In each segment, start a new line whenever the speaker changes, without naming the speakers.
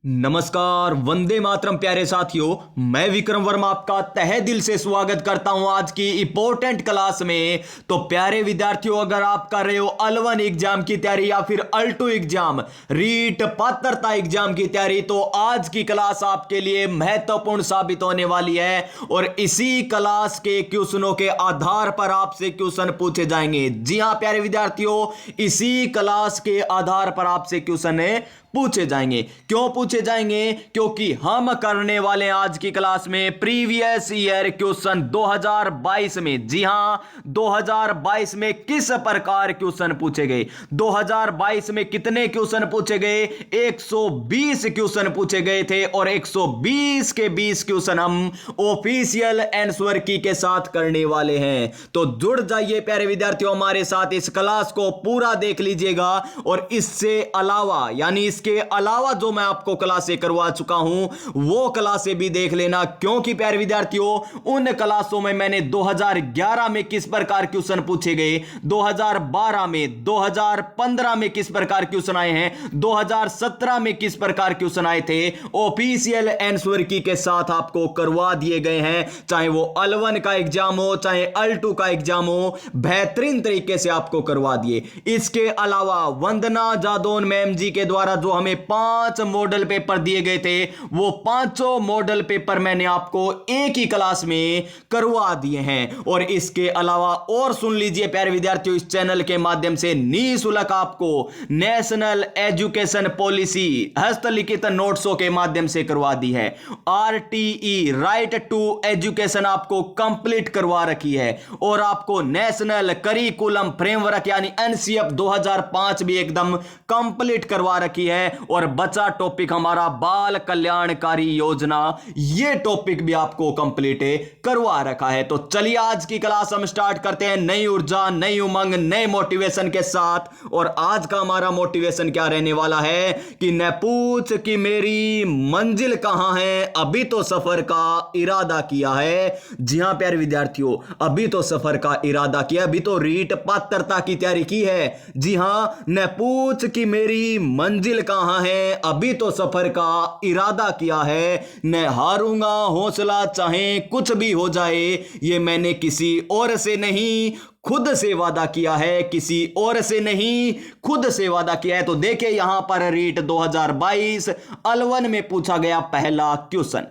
नमस्कार, वंदे मातरम प्यारे साथियों। मैं विक्रम वर्मा आपका तहे दिल से स्वागत करता हूं आज की इंपॉर्टेंट क्लास में। तो प्यारे विद्यार्थियों, अगर आप कर रहे हो L1 एग्जाम की तैयारी या फिर L2 एग्जाम रीट पात्रता एग्जाम की तैयारी, तो आज की क्लास आपके लिए महत्वपूर्ण साबित होने वाली है। और इसी क्लास के क्वेश्चनों के आधार पर आपसे क्वेश्चन पूछे जाएंगे। जी हां प्यारे विद्यार्थियों, इसी क्लास के आधार पर आपसे क्वेश्चन पूछे जाएंगे। क्यों पूछे जाएंगे? क्योंकि हम करने वाले आज की क्लास में प्रीवियस ईयर क्वेश्चन 2022 में, जी हां 2022 में किस प्रकार क्वेश्चन पूछे गए, 2022 में कितने क्वेश्चन पूछे गए, 120 क्वेश्चन पूछे गए थे। और 120 के 20 क्वेश्चन हम ऑफिशियल आंसर की के साथ करने वाले हैं। तो जुड़ जाइए प्यारे विद्यार्थियों हमारे साथ, इस क्लास को पूरा देख लीजिएगा। और इससे अलावा यानी इसके अलावा जो मैं आपको क्लासें करवा चुका हूं वो क्लासें भी देख लेना। क्योंकि प्यारे विद्यार्थियों, उन क्लासों में मैंने 2011 में किस प्रकार क्वेश्चन पूछे गए, 2012 में, 2015 में किस प्रकार क्वेश्चन आए हैं, 2017 में किस प्रकार क्वेश्चन आए थे, ऑफिशियल आंसर की के साथ आपको करवा दिए गए हैं। चाहे वो L1 का एग्जाम हो, चाहे L2 का एग्जाम हो, बेहतरीन तरीके से आपको करवा दिए। इसके अलावा वंदना जादौन मैम जी के द्वारा जो हमें 5 मॉडल पेपर दिए गए थे, वो 5 मॉडल पेपर मैंने आपको एक ही क्लास में करवा दिए हैं। और इसके अलावा और सुन लीजिए प्यारे विद्यार्थियों, इस चैनल के माध्यम से निःशुल्क आपको नेशनल एजुकेशन पॉलिसी हस्तलिखित नोट्सों के माध्यम से करवा दी है। RTE राइट टू एजुकेशन आपको कंप्लीट करवा रखी है। और आपको नेशनल करिकुलम फ्रेमवर्क यानी NCF 2005 भी एकदम कंप्लीट करवा रखी है। और बचा टॉपिक हमारा बाल कल्याणकारी योजना, ये टॉपिक भी आपको कंप्लीट करवा रखा है। तो चलिए आज की क्लास हम स्टार्ट करते हैं नई ऊर्जा, नई उमंग, नए मोटिवेशन के साथ। और आज का हमारा मोटिवेशन क्या रहने वाला है कि न पूछ कि मेरी मंजिल कहां है, अभी तो सफर का इरादा किया है। जी हां प्यारे विद्यार्थियों, अभी तो सफर का इरादा किया, अभी तो रीट पात्रता की तैयारी की है। जी हां, न पूछ कि मेरी मंजिल कहां है, अभी तो सफर का इरादा किया है। न हारूंगा हौसला चाहे कुछ भी हो जाए, ये मैंने किसी और से नहीं खुद से वादा किया है, किसी और से नहीं खुद से वादा किया है। तो देखिए यहां पर रीट 2022 L1 में पूछा गया पहला क्वेश्चन।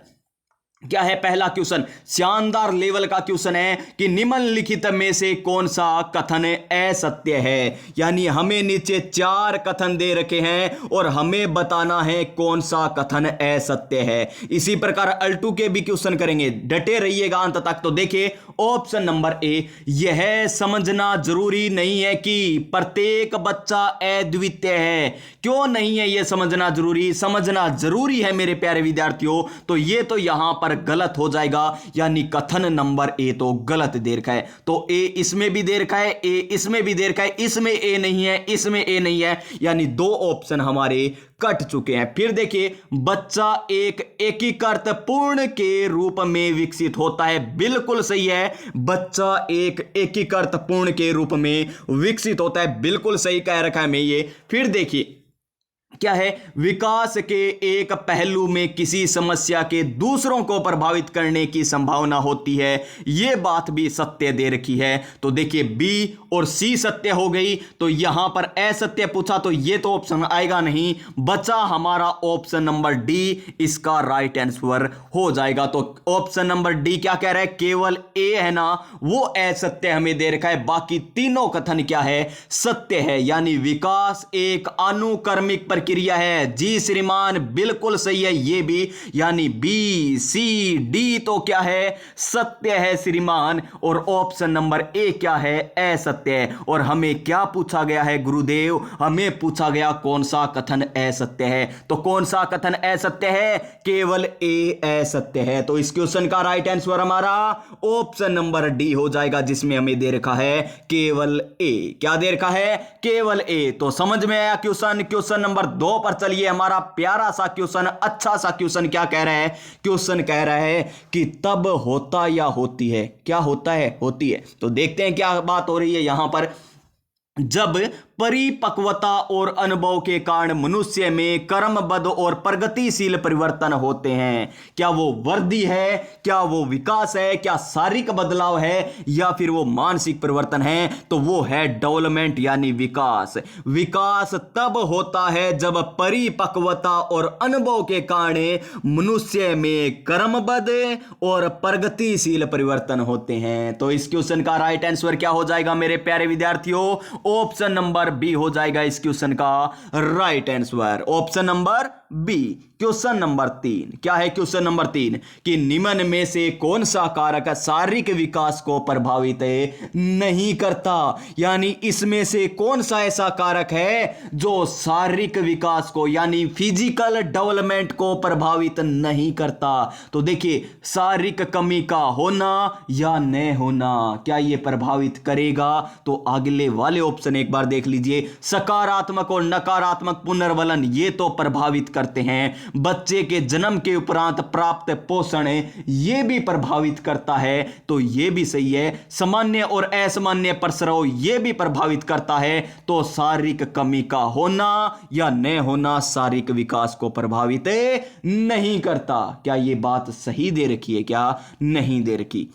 क्या है पहला क्वेश्चन? शानदार लेवल का क्वेश्चन है कि निम्नलिखित में से कौन सा कथन असत्य है। यानी हमें नीचे 4 कथन दे रखे हैं और हमें बताना है कौन सा कथन असत्य है। इसी प्रकार L2 के भी क्वेश्चन करेंगे, डटे रहिएगा अंत तक। तो देखिए ऑप्शन नंबर ए, यह समझना जरूरी नहीं है कि प्रत्येक बच्चा अद्वितीय है। क्यों नहीं है यह समझना जरूरी? समझना जरूरी है मेरे प्यारे विद्यार्थियों। तो ये तो यहां पर गलत हो जाएगा, यानी कथन नंबर ए तो गलत दे रखा है। तो ए इसमें भी दे रखा है, ए इसमें भी दे रखा है, इसमें ए नहीं है, इसमें ए नहीं है, यानी 2 ऑप्शन हमारे कट चुके हैं। फिर देखिए, बच्चा एक एकीकृत पूर्ण के रूप में विकसित होता है। बिल्कुल सही है, बच्चा एक एकीकृत पूर्ण के रूप में विकसित होता है, बिल्कुल सही कह रखा है मैं ये। फिर देखिए क्या है, विकास के एक पहलू में किसी समस्या के दूसरों को प्रभावित करने की संभावना होती है, यह बात भी सत्य दे रखी है। तो देखिए बी और सी सत्य हो गई। तो यहां पर असत्य पूछा तो यह तो ऑप्शन आएगा नहीं, बचा हमारा ऑप्शन नंबर डी, इसका राइट आंसर हो जाएगा। तो ऑप्शन नंबर डी क्या कह रहा है, केवल ए है ना वो असत्य हमें दे रखा है, बाकी तीनों कथन क्या है, सत्य है। यानी विकास एक अनुक्रमिक प्रक्रिया है। जी श्रीमान, बिल्कुल सही है ये भी, यानी बी सी डी तो क्या है, सत्य है श्रीमान। और ऑप्शन नंबर ए क्या है, असत्य है। और हमें क्या पूछा गया है गुरुदेव, हमें पूछा गया कौन सा कथन असत्य है। तो कौन सा कथन असत्य है, केवल ए असत्य है। तो इस क्वेश्चन का राइट आंसर हमारा ऑप्शन नंबर डी हो जाएगा, जिसमें हमें दे रखा है केवल ए। क्या दे रखा है, केवल ए। तो समझ में आया क्वेश्चन। क्वेश्चन नंबर 2 पर चलिए, हमारा प्यारा सा क्वेश्चन, अच्छा सा क्वेश्चन क्या कह रहा है, क्वेश्चन कह रहा है कि तब होता या होती है, क्या होता है, होती है। तो देखते हैं क्या बात हो रही है यहां पर। जब परिपक्वता और अनुभव के कारण मनुष्य में कर्मबद्ध और प्रगतिशील परिवर्तन होते हैं। क्या वो वृद्धि है, क्या वो विकास है, क्या शारीरिक बदलाव है, या फिर वो मानसिक परिवर्तन है? तो वो है डेवलपमेंट यानी विकास। विकास तब होता है जब परिपक्वता और अनुभव के कारण मनुष्य में कर्मबद्ध और प्रगतिशील परिवर्तन होते हैं। तो इस क्वेश्चन का राइट आंसर क्या हो जाएगा मेरे प्यारे विद्यार्थियों? ऑप्शन नंबर बी हो जाएगा इस क्वेश्चन का right answer. Option number B. Question number 3 क्या है? क्वेश्चन नंबर 3 कि निम्न में से कौन सा कारक शारीरिक विकास को प्रभावित नहीं करता? यानी इसमें से कौन सा ऐसा कारक है जो शारीरिक विकास को यानी फिजिकल डेवलपमेंट को प्रभावित नहीं करता? तो देखिए, शारीरिक कमी का होना या न होना क्या यह प्रभावित करेगा? तो अगले वाले ऑप्शन एक बार देख लीजिए। सकारात्मक और नकारात्मक पुनर्वलन ये तो प्रभावित करते हैं। बच्चे के जन्म के उपरांत प्राप्त पोषण यह भी प्रभावित करता है, तो यह भी सही है। सामान्य और असामान्य प्रसव यह भी प्रभावित करता है। तो शारीरिक कमी का होना या न होना शारीरिक विकास को प्रभावित नहीं करता। क्या यह बात सही दे रखी है? क्या नहीं दे रखी?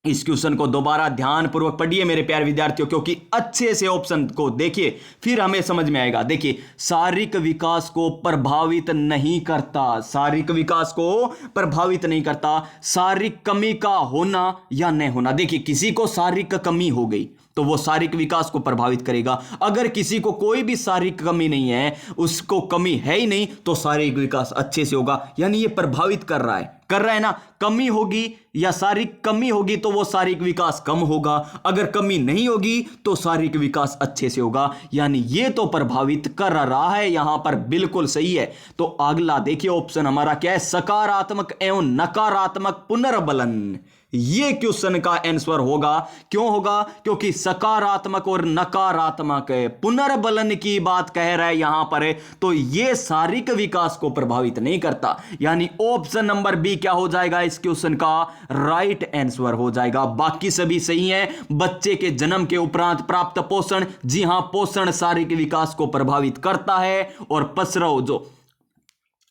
इस क्वेश्चन को दोबारा ध्यानपूर्वक पढ़िए मेरे प्यारे विद्यार्थियों, क्योंकि अच्छे से ऑप्शन को देखिए फिर हमें समझ में आएगा। देखिए, शारीरिक विकास को प्रभावित नहीं करता, शारीरिक विकास को प्रभावित नहीं करता। शारीरिक कमी का होना या न होना, देखिए किसी को शारीरिक कमी हो गई तो वो शारीरिक विकास को प्रभावित करेगा। अगर किसी को कोई भी शारीरिक कमी नहीं है, उसको कमी है ही नहीं, तो शारीरिक विकास अच्छे से होगा। यानी ये प्रभावित कर रहा है ना। कमी होगी या शारीरिक कमी होगी तो वो शारीरिक विकास कम होगा, अगर कमी नहीं होगी तो शारीरिक विकास अच्छे से होगा। यानी ये तो प्रभावित कर रहा है, यहां पर बिल्कुल सही है। तो अगला देखिए ऑप्शन हमारा क्या है? सकारात्मक एवं नकारात्मक पुनर्बलन। ये क्वेश्चन का आंसर होगा। क्यों होगा? क्योंकि सकारात्मक और नकारात्मक पुनर्बलन की बात कह रहा है यहां पर, तो ये शारीरिक विकास को प्रभावित नहीं करता। यानी ऑप्शन नंबर बी क्या हो जाएगा इस क्वेश्चन का राइट आंसर हो जाएगा। बाकी सभी सही है। बच्चे के जन्म के उपरांत प्राप्त पोषण, जी हां, पोषण शारीरिक विकास को प्रभावित करता है। और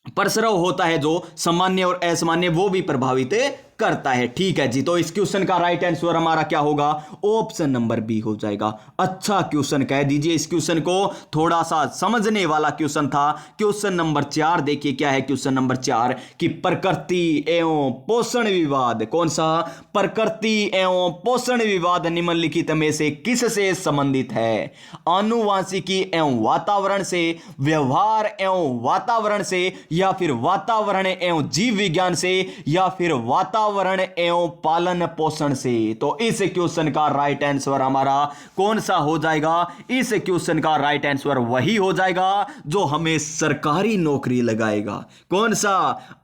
प्रसव होता है जो सामान्य और असामान्य, वो भी प्रभावित करता है। ठीक है जी, तो इस क्वेश्चन का राइट आंसर हमारा क्या होगा? ऑप्शन नंबर बी हो जाएगा। अच्छा क्वेश्चन कह दीजिए इस क्वेश्चन को, थोड़ा सा समझने वाला क्वेश्चन था। क्वेश्चन नंबर 4 देखिए क्या है? क्वेश्चन नंबर 4 कि प्रकृति एवं पोषण विवाद, कौन सा? प्रकृति एवं पोषण विवाद निम्नलिखित में से किससे संबंधित है? आनुवांशिकी एवं वातावरण से, व्यवहार एवं वातावरण से, या फिर वातावरण एवं जीव विज्ञान से, या फिर वातावरण एवं पालन पोषण से? तो इस क्वेश्चन का राइट आंसर हमारा कौन सा हो जाएगा? इस क्वेश्चन का राइट आंसर वही हो जाएगा जो हमें सरकारी नौकरी लगाएगा। कौन सा?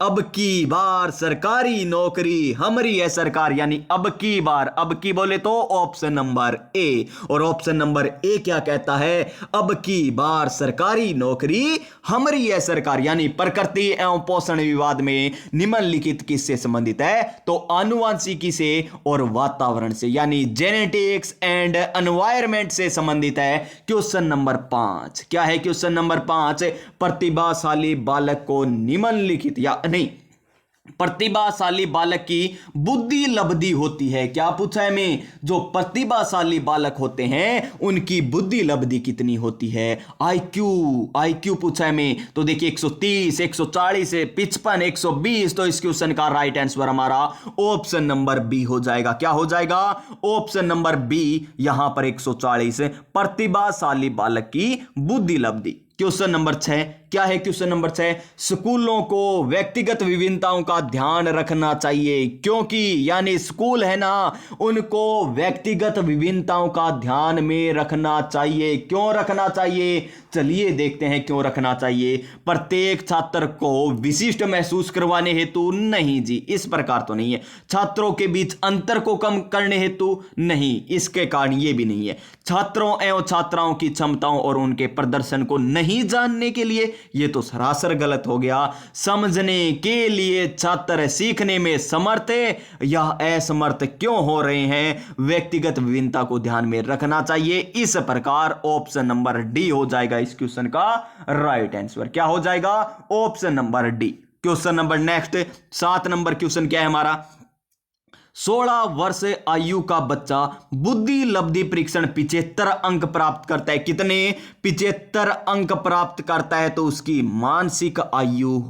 अब की बार सरकारी नौकरी हमारी है सरकार, यानी अब की बार। अब की बोले तो ऑप्शन नंबर ए, और ऑप्शन नंबर ए क्या कहता है? अब की बार सरकारी नौकरी हमारी है सरकार। यानी प्रकृति एवं पोषण विवाद में निम्नलिखित किससे संबंधित है? तो आनुवांशिकी से और वातावरण से, यानी जेनेटिक्स एंड एनवायरनमेंट से संबंधित है। क्वेश्चन नंबर 5 क्या है? क्वेश्चन नंबर 5 प्रतिभाशाली बालक को निम्नलिखित या नहीं, प्रतिभाशाली बालक की बुद्धि लब्धि होती है। क्या पूछा है मैं? जो प्रतिभाशाली बालक होते हैं उनकी बुद्धि लब्धि कितनी होती है? आईक्यू पूछा है मैं। तो देखिए 130, 140, 55, 120। तो इस क्वेश्चन का राइट आंसर हमारा ऑप्शन नंबर बी हो जाएगा। क्या हो जाएगा? ऑप्शन नंबर बी, यहां पर 140 प्रतिभाशाली बालक की बुद्धि लब्धि। क्वेश्चन नंबर 6 क्या है? क्वेश्चन नंबर 6 स्कूलों को व्यक्तिगत विभिन्नताओं का ध्यान रखना चाहिए, क्योंकि यानी स्कूल है ना, उनको व्यक्तिगत विभिन्नताओं का ध्यान में रखना चाहिए। क्यों रखना चाहिए? चलिए देखते हैं क्यों रखना चाहिए। प्रत्येक छात्र को विशिष्ट महसूस करवाने हेतु नहीं जी, इस प्रकार तो नहीं है। छात्रों के बीच अंतर को कम करने हेतु नहीं, इसके कारण ये भी नहीं है। छात्रों एवं छात्राओं की क्षमताओं और उनके प्रदर्शन को नहीं नहीं जानने के लिए, ये तो सरासर गलत हो गया। समझने के लिए छात्र सीखने में समर्थ या असमर्थ क्यों हो रहे हैं, व्यक्तिगत विभिन्नता को ध्यान में रखना चाहिए। इस प्रकार ऑप्शन नंबर डी हो जाएगा इस क्वेश्चन का राइट आंसर। क्या हो जाएगा? Option number D. Question number next 7 number question क्या है हमारा? 16 वर्ष आयु का बच्चा बुद्धि लब्धि परीक्षण 75 अंक प्राप्त करता है। कितने? 75 अंक प्राप्त करता है तो उसकी मानसिक आयु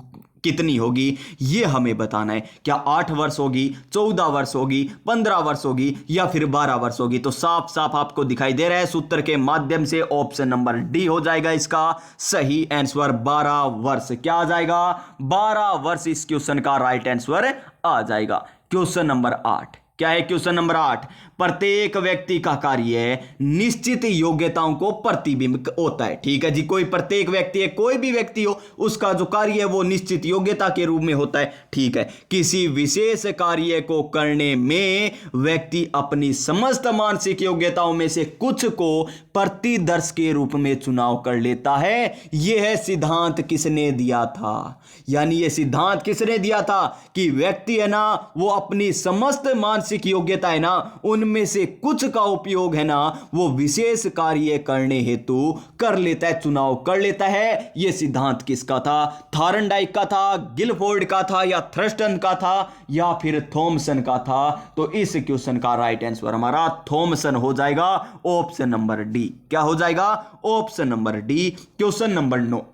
कितनी होगी, यह हमें बताना है। क्या 8 वर्ष होगी, 14 वर्ष होगी, 15 वर्ष होगी या फिर 12 वर्ष होगी? तो साफ साफ आपको दिखाई दे रहा है सूत्र के माध्यम से ऑप्शन नंबर डी हो जाएगा इसका सही आंसर। 12 वर्ष। क्या आ जाएगा? 12 वर्ष इस क्वेश्चन का राइट आंसर आ जाएगा। क्वेश्चन नंबर 8 क्या है? क्वेश्चन नंबर 8, प्रत्येक व्यक्ति का कार्य निश्चित योग्यताओं को प्रतिबिंब होता है। ठीक है जी, कोई प्रत्येक व्यक्ति है, कोई भी व्यक्ति हो, उसका जो कार्य है वो निश्चित योग्यता के रूप में होता है। ठीक है, किसी विशेष कार्य को करने में व्यक्ति अपनी समस्त मानसिक योग्यताओं में से कुछ को प्रतिदर्श के रूप में चुनाव कर लेता है। यह सिद्धांत किसने दिया था? यानी यह सिद्धांत किसने दिया था कि व्यक्ति है ना, वो अपनी समस्त मानसिक योग्यता है ना, उनमें से कुछ का उपयोग है ना, वो विशेष कार्य करने हेतु कर लेता है, चुनाव कर लेता है। यह सिद्धांत किसका था? थॉर्नडाइक का था, गिलफोर्ड का था या थर्स्टन का था या फिर थॉमसन का था? तो इस क्वेश्चन का राइट आंसर हमारा थॉमसन हो जाएगा, ऑप्शन नंबर डी। क्या हो जाएगा? Option number D. Question number 9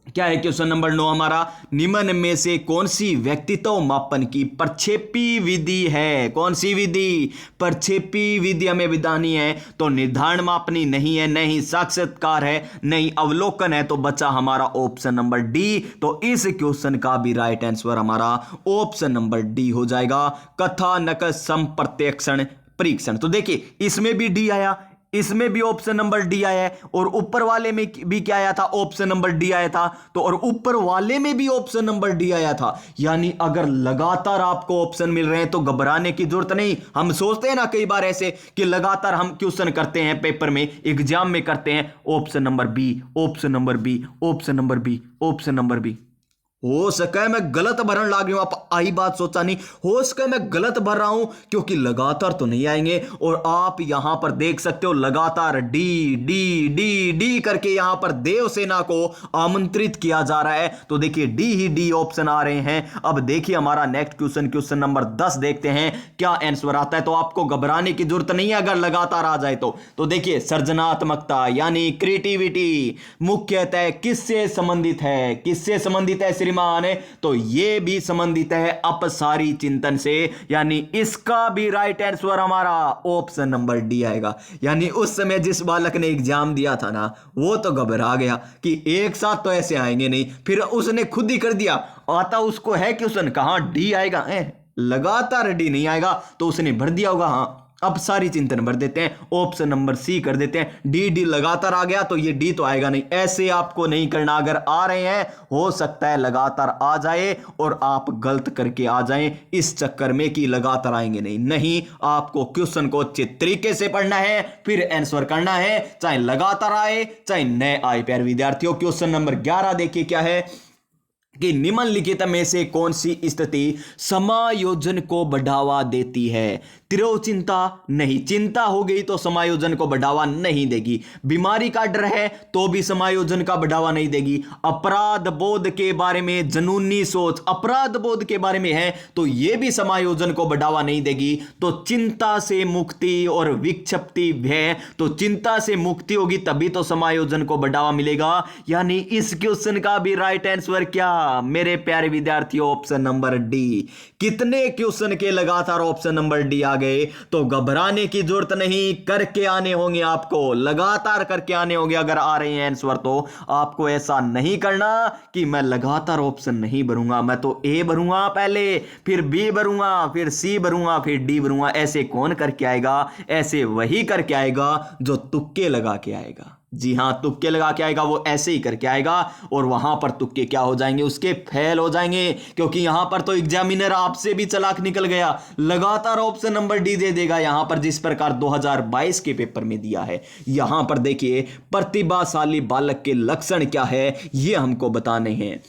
क्या है? क्वेश्चन नंबर 9 हमारा, निम्न में से कौन सी व्यक्तित्व मापन की प्रक्षेपी विधि है? कौन सी विधि? प्रक्षेपी विधि हमें बतानी है। तो निर्धारण मापनी नहीं है, नहीं साक्षात्कार है, नहीं अवलोकन है, तो बचा हमारा ऑप्शन नंबर डी। तो इस क्वेश्चन का भी राइट आंसर हमारा ऑप्शन नंबर डी हो जाएगा, कथानक संप्रत्यक्षण परीक्षण। तो देखिए इसमें भी डी आया, इसमें भी ऑप्शन नंबर डी आया है, और ऊपर वाले में भी क्या आया था? ऑप्शन नंबर डी आया था। तो और ऊपर वाले में भी ऑप्शन नंबर डी आया था। यानी अगर लगातार आपको ऑप्शन मिल रहे हैं तो घबराने की जरूरत नहीं। हम सोचते हैं ना कई बार ऐसे कि लगातार हम क्वेश्चन करते हैं, पेपर में एग्जाम में करते हैं, option number B, option number B, option number B, option number B. हो सके मैं गलत भरन लाग रही हूं, आप आई बात सोचा नहीं, हो सके मैं गलत भर रहा हूं, क्योंकि लगातार तो नहीं आएंगे। और आप यहां पर देख सकते हो लगातार डी डी डी डी करके यहां पर देवसेना को आमंत्रित किया जा रहा है। तो देखिए डी ही डी ऑप्शन आ रहे हैं। अब देखिए हमारा नेक्स्ट क्वेश्चन, क्वेश्चन नंबर 10 देखते हैं क्या आंसर आता है। तो आपको घबराने की जरूरत नहीं है अगर लगातार आ जाए तो देखिए सृजनात्मकता यानी क्रिएटिविटी मुख्यतः किससे संबंधित है? किससे संबंधित है श्रीमान? तो ये भी संबंधित है अपसारी चिंतन से, यानी इसका भी राइट आंसर हमारा ऑप्शन नंबर डी आएगा। यानी उस समय जिस बालक ने एग्जाम दिया था ना, वो तो घबरा गया कि एक साथ तो ऐसे आएंगे नहीं, फिर उसने खुद ही कर दिया। आता उसको है क्वेश्चन कहां डी आएगा, लगातार डी नहीं आएगा, तो उसने भर दिया होगा हाँ अब सारी चिंतन भर देते हैं, ऑप्शन नंबर सी कर देते हैं। डी डी लगातार आ गया तो ये डी तो आएगा नहीं। ऐसे आपको नहीं करना, अगर आ रहे हैं हो सकता है लगातार आ जाए और आप गलत करके आ जाएं इस चक्कर में कि लगातार आएंगे नहीं, आपको क्वेश्चन को अच्छे तरीके से पढ़ना है, फिर आंसर करना है, चाहे लगातार आए चाहे न आए। प्यारे विद्यार्थियों क्वेश्चन नंबर 11 देखिए क्या है कि निम्नलिखित में से कौन सी स्थिति समायोजन को बढ़ावा देती है? तिरो चिंता नहीं, चिंता हो गई तो समायोजन को बढ़ावा नहीं देगी। बीमारी का डर है तो भी समायोजन का बढ़ावा नहीं देगी। अपराध बोध के बारे में जुनूनी सोच, अपराध बोध के बारे में है तो यह भी समायोजन को बढ़ावा नहीं देगी। तो चिंता से मुक्ति और विक्षिप्ति भय, तो चिंता से मुक्ति होगी तभी तो समायोजन को बढ़ावा मिलेगा। यानी इस क्वेश्चन का भी राइट आंसर क्या मेरे प्यारे विद्यार्थियों? Option number D. कितने क्वेश्चन के लगातार ऑप्शन नंबर डी आ गए, तो घबराने की जरूरत नहीं, करके आने होंगे, आपको लगातार करके आने होंगे। अगर आ रहे हैं आंसर तो आपको ऐसा नहीं करना कि मैं लगातार ऑप्शन नहीं भरूंगा, मैं तो ए भरूंगा पहले, फिर बी भरूंगा, फिर सी भरूंगा, फिर डी भरूंगा। ऐसे कौन करके आएगा? ऐसे वही करके आएगा जो तुक्के लगा के आएगा। जी हाँ, तुक्के लगा के आएगा, वो ऐसे ही करके आएगा और वहां पर तुक्के क्या हो जाएंगे, उसके फेल हो जाएंगे, क्योंकि यहां पर तो एग्जामिनर आपसे भी चालाक निकल गया, लगातार ऑप्शन नंबर डी दे देगा यहां पर, जिस प्रकार 2022 के पेपर में दिया है। यहां पर देखिए प्रतिभाशाली बालक के लक्षण क्या है ये हमको बताने हैं।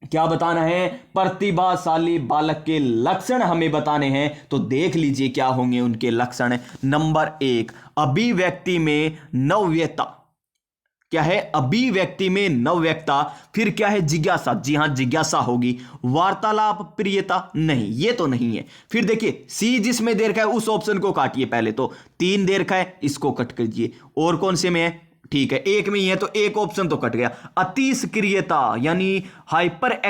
क्या बताना है, प्रतिभाशाली बालक के लक्षण हमें बताने हैं, तो देख लीजिए क्या होंगे उनके लक्षण। नंबर 1, अभिव्यक्ति में नव्यता। क्या है, अभिव्यक्ति में नव्यता। फिर क्या है, जिज्ञासा, जी हां जिज्ञासा होगी। वार्तालाप प्रियता, नहीं ये तो नहीं है। फिर देखिए सी जिसमें दे रखा है उस ऑप्शन को काटिए, पहले तो 3 दे रखा है इसको कट कीजिए, और कौन से में है, ठीक है एक में ही है तो एक ऑप्शन तो कट गया। अति सक्रियता यानी हाइपर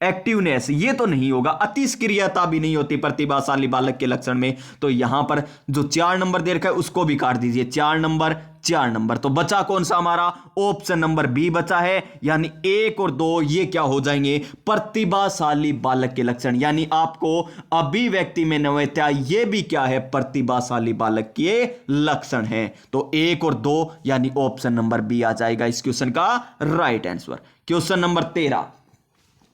एक्टिवनेस, ये तो नहीं होगा, अति सक्रियता भी नहीं होती प्रतिभाशाली बालक के लक्षण में, तो यहां पर जो 4 नंबर दे रखा है उसको भी काट दीजिए, 4 नंबर। तो बचा कौन सा हमारा, ऑप्शन नंबर बी बचा है, यानी 1 और 2 ये क्या हो जाएंगे, प्रतिभाशाली बालक के लक्षण। यानी आपको अभिव्यक्ति में नव्यता ये भी क्या है, प्रतिभाशाली बालक के लक्षण है। तो 1 और 2 यानी ऑप्शन नंबर बी आ जाएगा इस क्वेश्चन का राइट आंसर। क्वेश्चन नंबर 13,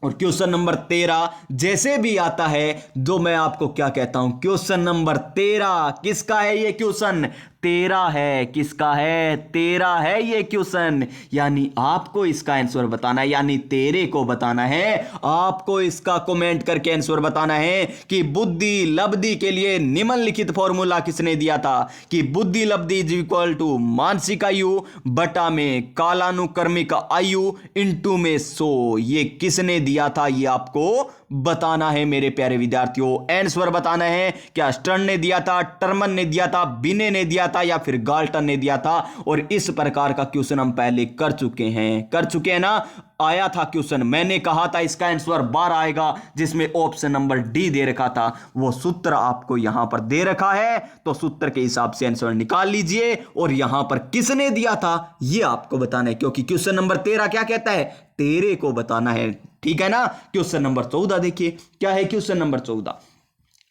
और क्वेश्चन नंबर 13 जैसे भी आता है, जो मैं आपको क्या कहता हूं, क्वेश्चन नंबर 13 किसका है, ये क्वेश्चन 13 है, किसका है, 13 है ये क्वेश्चन। यानी आपको इसका आंसर बताना है, यानी 13 को बताना है, आपको इसका कमेंट करके आंसर बताना है कि बुद्धि लब्धि के लिए निम्नलिखित फॉर्मूला किसने दिया था, कि बुद्धि लब्धि इज इक्वल टू मानसिक आयु बटा में कालानुक्रमिक आयु इंटू में 100। ये किसने दिया था, ये आपको बताना है मेरे प्यारे विद्यार्थियों। आंसर बताना है, क्या स्टर्न ने दिया था, टर्मन ने दिया था, बिने ने दिया था, या फिर गाल्टन ने दिया था। और इस प्रकार का क्वेश्चन हम पहले कर चुके हैं ना, आया था क्वेश्चन, मैंने कहा था इसका आंसर 12 आएगा, जिसमें ऑप्शन नंबर डी दे रखा था। वो सूत्र आपको यहां पर दे रखा है, तो सूत्र के हिसाब से आंसर निकाल लीजिए, और यहां पर किसने दिया था ये आपको बताना है, क्योंकि क्वेश्चन नंबर 13 क्या कहता है, 13 को बताना है, ठीक है ना। क्वेश्चन नंबर 14 देखिए, क्या है क्वेश्चन नंबर 14,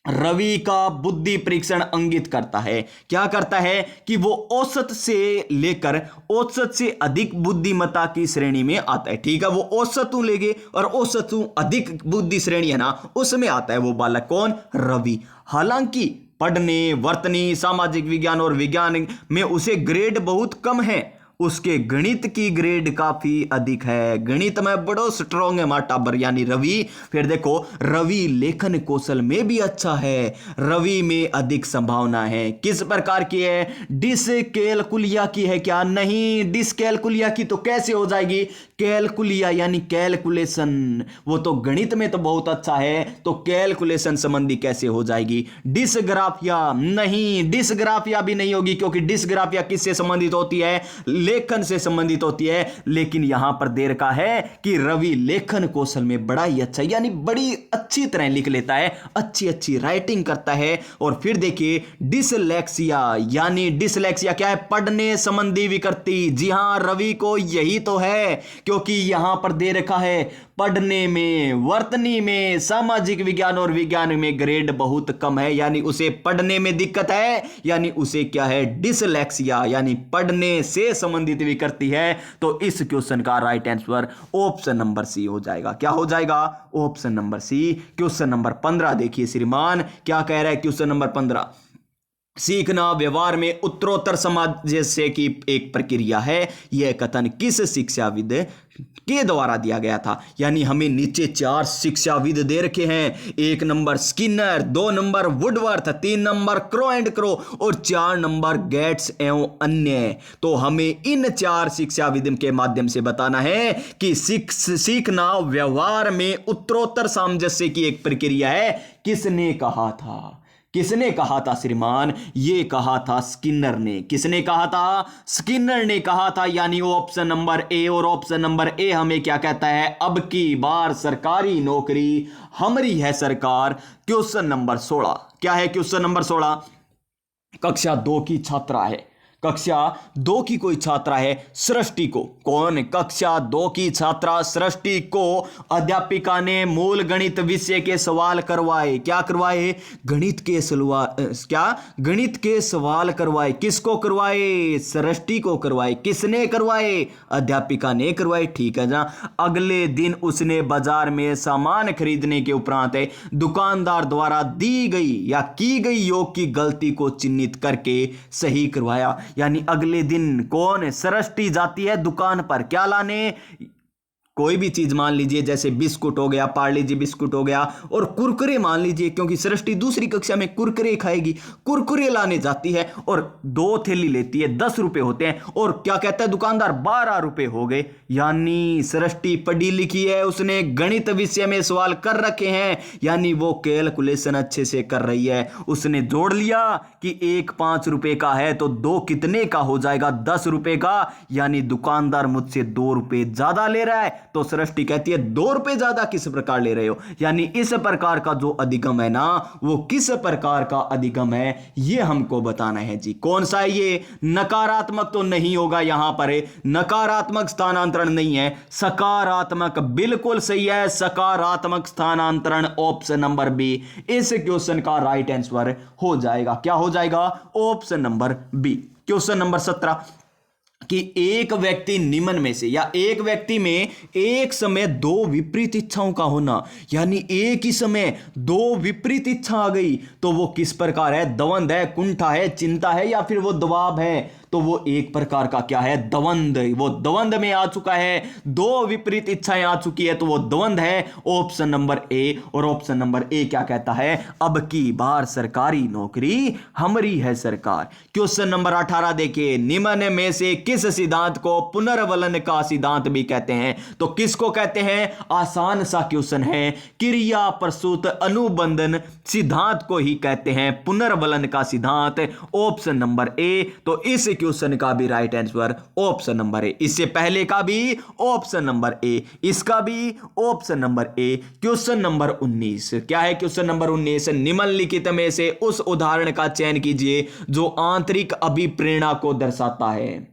रवि का बुद्धि परीक्षण इंगित करता है, क्या करता है कि वो औसत से लेकर औसत से अधिक बुद्धिमत्ता की श्रेणी में आता है, ठीक है। वो औसत लेंगे और औसत अधिक बुद्धि श्रेणी है ना, उसमें आता है वो बालक, कौन, रवि। हालांकि पढ़ने, वर्तनी, सामाजिक विज्ञान और विज्ञान में उसे ग्रेड बहुत कम है, उसके गणित की ग्रेड काफी अधिक है, गणित में बड़ो स्ट्रॉन्ग है हमारा टाबर यानी रवि। फिर देखो रवि लेखन कौशल में भी अच्छा है, रवि में अधिक संभावना है, किस प्रकार की है, डिसकैलकुलिया की है क्या, नहीं डिसकैलकुलिया की तो कैसे हो जाएगी, कैलकुलिया यानी कैलकुलेशन, वो तो गणित में तो बहुत अच्छा है, तो कैलकुलेशन संबंधी कैसे हो जाएगी। डिसग्राफिया, नहीं डिसग्राफिया भी नहीं होगी, क्योंकि डिसग्राफिया किससे संबंधित होती है, लेखन से संबंधित होती है। लेकिन यहां पर दे रखा है कि रवि लेखन कौशल में बड़ा ही अच्छा, यानी बड़ी अच्छी तरह लिख लेता है, अच्छी राइटिंग करता है। और फिर देखिए डिसलेक्सिया, यानी डिसलेक्सिया क्या है, पढ़ने संबंधी विकृति। जी हां रवि को यही तो है, क्योंकि यहां पर दे रखा है पढ़ने में, वर्तनी में, सामाजिक विज्ञान और विज्ञान में ग्रेड बहुत कम है, यानी उसे पढ़ने में दिक्कत है, यानी उसे क्या है, डिसलेक्सिया यानी पढ़ने से संबंधित विकृति है। तो इस क्वेश्चन का right answer option number C हो जाएगा। क्या हो जाएगा, option number C. Question number 15 देखिए श्रीमान क्या कह रहा है, क्वेश्चन नंबर 15, सीखना व्यवहार में उत्तरोत्तर समाज से की एक प्रक्रिया है, यह कथन किस शिक्षाविद के द्वारा दिया गया था। यानी हमें नीचे 4 शिक्षाविद दे रखे हैं, 1 number Skinner, 2 number Woodworth, 3 number crow and crow और 4 नंबर गेट्स एवं अन्य। तो हमें इन 4 शिक्षाविद के माध्यम से बताना है कि सीखना व्यवहार में उत्तरोत्तर सामंजस्य की एक प्रक्रिया है, किसने कहा था, किसने कहा था श्रीमान, ये कहा था स्किनर ने। किसने कहा था, स्किनर ने कहा था, यानी ऑप्शन नंबर ए। और ऑप्शन नंबर ए हमें क्या कहता है, अब की बार सरकारी नौकरी हमारी है सरकार। क्वेश्चन नंबर 16 क्या है, क्वेश्चन नंबर 16 कक्षा 2 की छात्रा है, कक्षा 2 की कोई छात्रा है सृष्टि को, कौन, कक्षा 2 की छात्रा सृष्टि को अध्यापिका ने मूल गणित विषय के सवाल करवाए। क्या करवाए? गणित के सवाल करवाए। किसको करवाए? सृष्टि को करवाए। किसने करवाए? अध्यापिका ने करवाए। ठीक है ना। अगले दिन उसने बाजार में सामान खरीदने के उपरांत दुकानदार द्वारा दी गई या की गई योग की गलती को चिन्हित करके सही करवाया। यानी अगले दिन कौन, सृष्टि जाती है दुकान पर क्या लाने? कोई भी चीज, मान लीजिए जैसे बिस्कुट हो गया, पार्ले जी बिस्कुट हो गया, और कुरकुरे मान लीजिए, क्योंकि सृष्टि दूसरी कक्षा में कुरकुरे खाएगी, कुरकुरे लाने जाती है और 2 थैली लेती है, 10 रुपए होते हैं, और क्या कहता है दुकानदार? 12 रुपए हो गए। यानी सृष्टि पढ़ी लिखी है, उसने गणित विषय में सवाल कर रखे हैं, यानी वो कैलकुलेशन अच्छे से कर रही है। उसने जोड़ लिया कि 1 5 रुपए का है तो 2 कितने का हो जाएगा? 10 रुपए का। यानी दुकानदार मुझसे 2 रुपए ज्यादा ले रहा है, तो सृष्टि कहती है 2 रुपए ज्यादा किस प्रकार ले रहे हो? यानी इस प्रकार का जो अधिगम है ना, वो किस प्रकार का अधिगम है, ये हमको बताना है जी। कौन सा है ये? नकारात्मक तो नहीं होगा, यहां पर नकारात्मक स्थानांतरण नहीं है, सकारात्मक, बिल्कुल सही है, सकारात्मक स्थानांतरण, ऑप्शन नंबर बी इस क्वेश्चन का राइट आंसर हो जाएगा। क्या हो जाएगा? Option number B. Question number 17 कि एक व्यक्ति निम्न में से या एक व्यक्ति में एक समय 2 विपरीत इच्छाओं का होना, यानी एक ही समय 2 विपरीत इच्छा आ गई, तो वो किस प्रकार है? द्वंद्व है, कुंठा है, चिंता है, या फिर वो दबाव है? तो वो एक प्रकार का क्या है? द्वंद्व। वो द्वंद्व में आ चुका है, 2 विपरीत इच्छाएं आ चुकी है, तो वो द्वंद्व है, ऑप्शन नंबर ए। और ऑप्शन नंबर ए क्या कहता है? अब की बार सरकारी नौकरी हमारी है सरकार। क्वेश्चन नंबर 18 देखिए, निम्न में से किस सिद्धांत को पुनर्वलन का सिद्धांत भी कहते हैं? तो किसको कहते हैं? आसान सा क्वेश्चन है, क्रिया प्रसूत अनुबंधन सिद्धांत को ही कहते हैं पुनर्वलन का सिद्धांत, ऑप्शन नंबर ए। तो इस क्वेश्चन का भी राइट आंसर ऑप्शन नंबर ए। इससे पहले का भी ऑप्शन नंबर ए, इसका भी ऑप्शन नंबर ए। क्वेश्चन नंबर 19 क्या है? क्वेश्चन नंबर 19, निम्नलिखित में से उस उदाहरण का चयन कीजिए जो आंतरिक अभिप्रेरणा को दर्शाता है।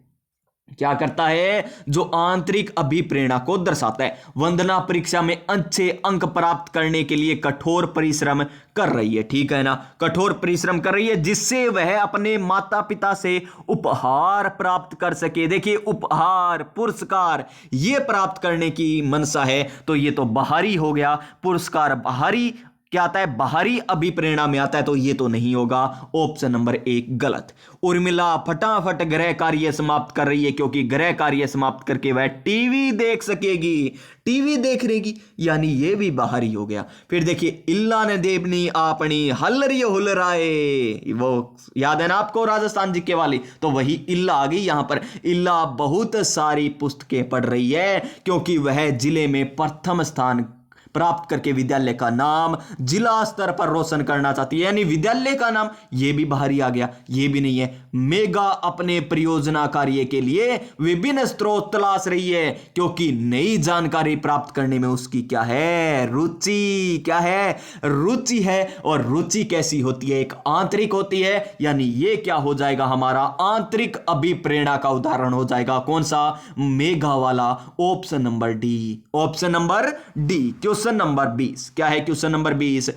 क्या करता है? जो आंतरिक अभिप्रेरणा को दर्शाता है। वंदना परीक्षा में अच्छे अंक प्राप्त करने के लिए कठोर परिश्रम कर रही है, ठीक है ना, कठोर परिश्रम कर रही है, जिससे वह अपने माता पिता से उपहार प्राप्त कर सके। देखिए, उपहार, पुरस्कार ये प्राप्त करने की मनसा है, तो ये तो बाहरी हो गया। पुरस्कार बाहरी क्या आता है? बाहरी अभिप्रेरणा में आता है, तो ये तो नहीं होगा, ऑप्शन नंबर 1 गलत। उर्मिला फटाफट गृह कार्य समाप्त कर रही है, क्योंकि गृह कार्य समाप्त करके वह टीवी देख सकेगी, टीवी देख रहेगी, यानी ये भी बाहरी हो गया। फिर देखिए, इल्ला ने देवनी आपनी हल्लरी हुलराए, वो याद है ना आपको राजस्थान जी के वाली, तो वही इल्ला आ गई यहां पर। इल्ला बहुत सारी पुस्तकें पढ़ रही है, क्योंकि वह जिले में प्रथम स्थान प्राप्त करके विद्यालय का नाम जिला स्तर पर रोशन करना चाहती है, यानी विद्यालय का नाम, ये भी बाहरी आ गया, ये भी नहीं है। मेगा अपने परियोजना कार्य के लिए विभिन्न स्रोत तलाश रही है, क्योंकि नई जानकारी प्राप्त करने में उसकी क्या है? रुचि। क्या है? रुचि है। और रुचि कैसी होती है? एक आंतरिक होती है, यानी ये क्या हो जाएगा? हमारा आंतरिक अभिप्रेरणा का उदाहरण हो जाएगा। कौन सा? मेगा वाला, option number D. Option number D. Question number 20 क्या है? क्वेश्चन नंबर 20,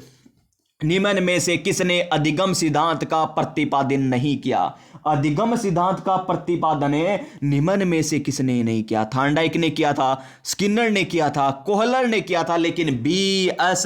निम्न में से किसने अधिगम सिद्धांत का प्रतिपादन नहीं किया? अधिगम सिद्धांत का प्रतिपादन निम्न में से किसने नहीं किया? थॉर्नडाइक ने किया था, स्किनर ने किया था, कोहलर ने किया था, लेकिन बी.एस.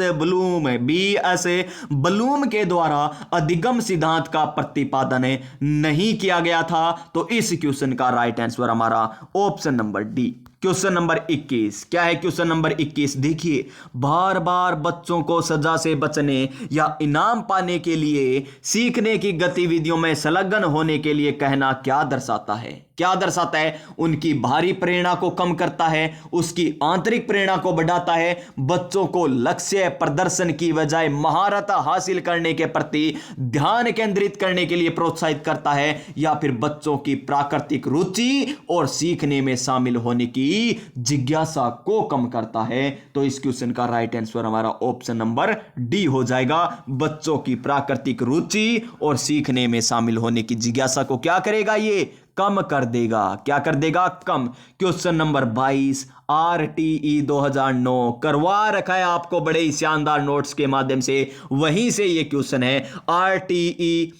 ब्लूम के द्वारा अधिगम सिद्धांत का प्रतिपादन नहीं किया गया था। तो इस क्वेश्चन का राइट आंसर हमारा option number D. Question number 21 क्या है? क्वेश्चन नंबर 21 देखिए, बार बार बच्चों को सजा से बचने या इनाम पाने के लिए सीखने की गतिविधियों में संलग्न होने के लिए कहना क्या दर्शाता है? क्या दर्शाता है? उनकी बाहरी प्रेरणा को कम करता है, उसकी आंतरिक प्रेरणा को बढ़ाता है, बच्चों को लक्ष्य प्रदर्शन की बजाय महारत हासिल करने के प्रति ध्यान केंद्रित करने के लिए प्रोत्साहित करता है, या फिर बच्चों की प्राकृतिक रुचि और सीखने में शामिल होने की जिज्ञासा को कम करता है। तो इस क्वेश्चन का राइट आंसर हमारा ऑप्शन नंबर डी हो जाएगा। बच्चों की प्राकृतिक रुचि और सीखने में शामिल होने की जिज्ञासा को क्या करेगा? ये कम कर देगा। क्या कर देगा? कम। क्वेश्चन नंबर 22 RTE 2009 करवा रखा है आपको बड़े ही शानदार नोट्स के माध्यम से, वहीं से ये क्वेश्चन है। RTE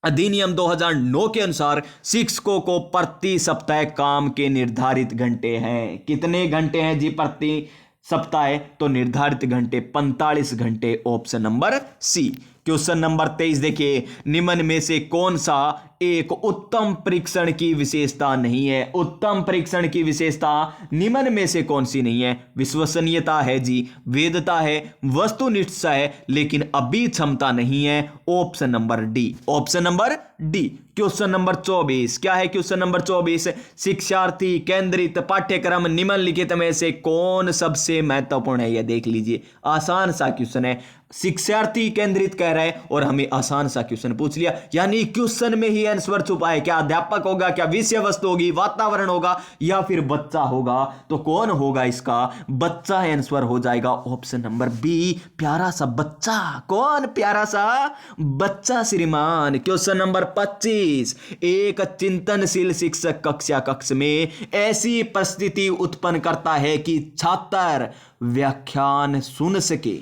अधिनियम 2009 के अनुसार शिक्षकों को प्रति सप्ताह काम के निर्धारित घंटे हैं। कितने घंटे हैं जी प्रति सप्ताह? तो निर्धारित घंटे 45 घंटे, option number C. Question number 23 देखिए, निम्न में से कौन सा एक उत्तम परीक्षण की विशेषता नहीं है? उत्तम परीक्षण की विशेषता निम्न में से कौन सी नहीं है? विश्वसनीयता है जी, वेदता है, वस्तुनिष्ठता है, लेकिन अभी क्षमता नहीं है, option number D. Option number D. Question number 24 क्या है? क्वेश्चन नंबर 24, शिक्षार्थी केंद्रित पाठ्यक्रम निम्नलिखित में से कौन सबसे महत्वपूर्ण है? यह देख लीजिए, आसान सा क्वेश्चन है। शिक्षार्थी केंद्रित कह रहा है और हमें आसान सा क्वेश्चन पूछ लिया, यानी क्वेश्चन में ही आंसर छुपा है। क्या अध्यापक होगा, क्या विषय वस्तु होगी, वातावरण होगा, या फिर बच्चा होगा? तो कौन होगा इसका? बच्चा आंसर हो जाएगा, ऑप्शन नंबर बी, प्यारा सा बच्चा। कौन प्यारा सा बच्चा श्रीमान? क्वेश्चन नंबर 25, एक चिंतनशील शिक्षक कक्ष में ऐसी परिस्थिति उत्पन्न करता है कि छात्र व्याख्यान सुन सके।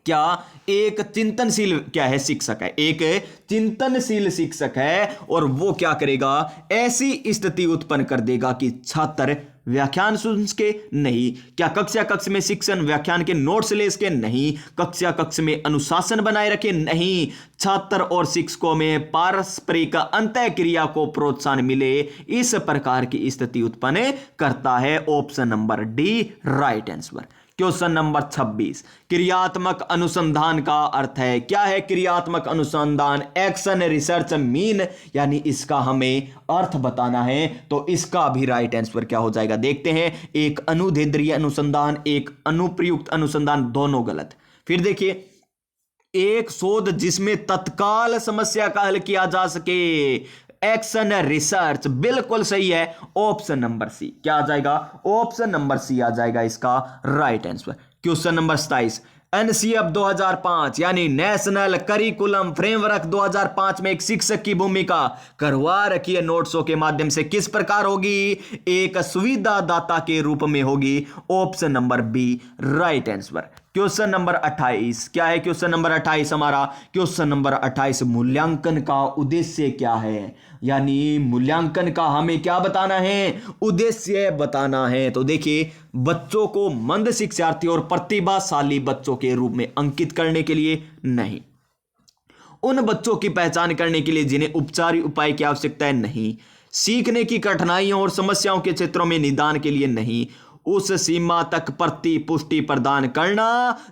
क्या एक चिंतनशील क्या है? शिक्षक है, एक चिंतनशील शिक्षक है, और वो क्या करेगा? ऐसी स्थिति उत्पन्न कर देगा कि छात्र व्याख्यान सुन के नहीं। क्या कक्ष में शिक्षण व्याख्यान के नोट्स ले सके? नहीं। कक्ष में अनुशासन बनाए रखे? नहीं। छात्र और शिक्षकों में पारस्परिक अंतःक्रिया को प्रोत्साहन मिले, इस प्रकार की स्थिति उत्पन्न करता है, option number D right answer. Question number 26, क्रियात्मक अनुसंधान का अर्थ है? क्या है क्रियात्मक अनुसंधान? एक्शन रिसर्च मीन, यानी इसका हमें अर्थ बताना है। तो इसका भी राइट आंसर क्या हो जाएगा? देखते हैं। एक अनुदेंद्रिय अनुसंधान, एक अनुप्रयुक्त अनुसंधान, दोनों गलत। फिर देखिए, एक शोध जिसमें तत्काल समस्या का हल किया जा सके, एक्शन रिसर्च, बिल्कुल सही है, ऑप्शन नंबर सी। क्या आ जाएगा? ऑप्शन नंबर सी आ जाएगा इसका right answer. Question number 27, NCF 2005 यानी नेशनल करिकुलम फ्रेमवर्क 2005 में एक शिक्षक की भूमिका करवा रखी है नोट्सों के माध्यम से किस प्रकार होगी? एक सुविधादाता के रूप में होगी, option number B right answer. Question number 28 क्या है? क्वेश्चन नंबर 28 हमारा क्वेश्चन नंबर 28, मूल्यांकन का उद्देश्य क्या है? यानी मूल्यांकन का हमें क्या बताना है? उद्देश्य बताना है। तो देखिए, बच्चों को मंद शिक्षार्थी और प्रतिभाशाली बच्चों के रूप में अंकित करने के लिए नहीं, उन बच्चों की पहचान करने के लिए जिन्हें उपचारिक उपाय की आवश्यकता है नहीं, सीखने की कठिनाइयों और समस्याओं के क्षेत्रों में निदान के लिए नहीं, उस सीमा तक प्रतिपुष्टि प्रदान करना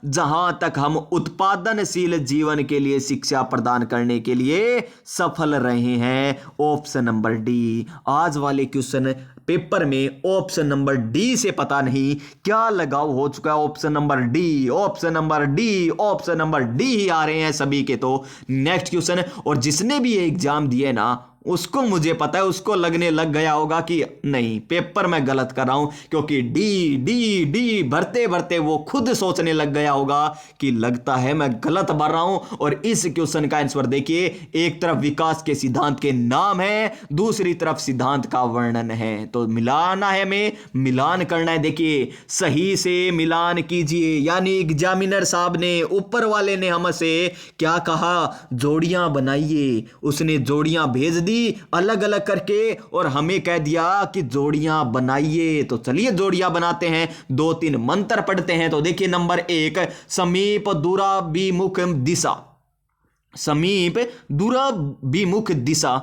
जहां तक हम उत्पादनशील जीवन के लिए शिक्षा प्रदान करने के लिए सफल रहे हैं, ऑप्शन नंबर डी। आज वाले क्वेश्चन पेपर में ऑप्शन नंबर डी से पता नहीं क्या लगाव हो चुका है, option number D, option number D, option number D ही आ रहे हैं सभी के। तो नेक्स्ट क्वेश्चन, और जिसने भी ये एग्जाम दिए ना, उसको मुझे पता है, उसको लगने लग गया होगा कि नहीं पेपर मैं गलत कर रहा हूं, क्योंकि डी डी डी भरते भरते वो खुद सोचने लग गया होगा कि लगता है मैं गलत भर रहा हूं। और इस क्वेश्चन का आंसर देखिए, एक तरफ विकास के सिद्धांत के नाम है, दूसरी तरफ सिद्धांत का वर्णन है, तो मिलाना है, हमें मिलान करना है। देखिए, सही से मिलान कीजिए, यानी एग्जामिनर साहब ने, ऊपर वाले ने हमसे क्या कहा? जोड़ियां बनाइए। उसने जोड़ियां भेज दी अलग अलग करके, और हमें कह दिया कि जोड़ियां बनाइए। तो चलिए जोड़ियां बनाते हैं, 2-3 मंत्र पढ़ते हैं। तो देखिए, नंबर 1, समीप दूराभिमुख दिशा, समीप दूराभिमुख दिशा,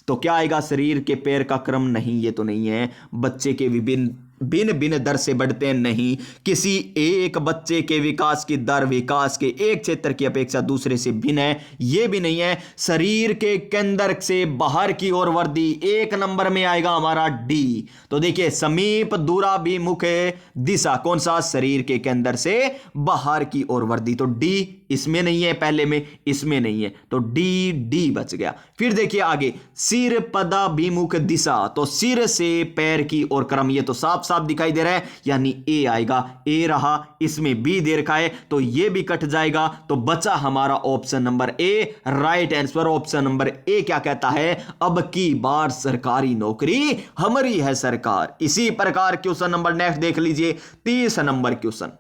तो क्या आएगा? शरीर के पैर का क्रम नहीं, ये तो नहीं है। बच्चे के विभिन्न भिन्न भिन्न दर से बढ़ते नहीं। किसी एक बच्चे के विकास की दर विकास के एक क्षेत्र की अपेक्षा दूसरे से भिन्न है, यह भी नहीं है। शरीर के केंद्र से बाहर की ओर वृद्धि एक नंबर में आएगा हमारा डी। तो देखिए समीप दूराभिमुख दिशा कौन सा, शरीर के केंद्र से बाहर की ओर वृद्धि, तो डी इसमें नहीं है, पहले में इसमें नहीं है, तो डी डी बच गया। फिर देखिए आगे सिर पदाभिमुख दिशा, तो सिर से पैर की ओर क्रम, ये तो साफ साफ दिखाई दे रहा है, यानी ए आएगा, ए रहा, इसमें बी दे रखा है तो ये भी कट जाएगा। तो बचा हमारा option number A, right answer. Option number ए क्या कहता है, अब की बार सरकारी नौकरी हमारी है सरकार। इसी प्रकार क्वेश्चन नंबर नेक्स्ट देख लीजिए, 30 नंबर क्वेश्चन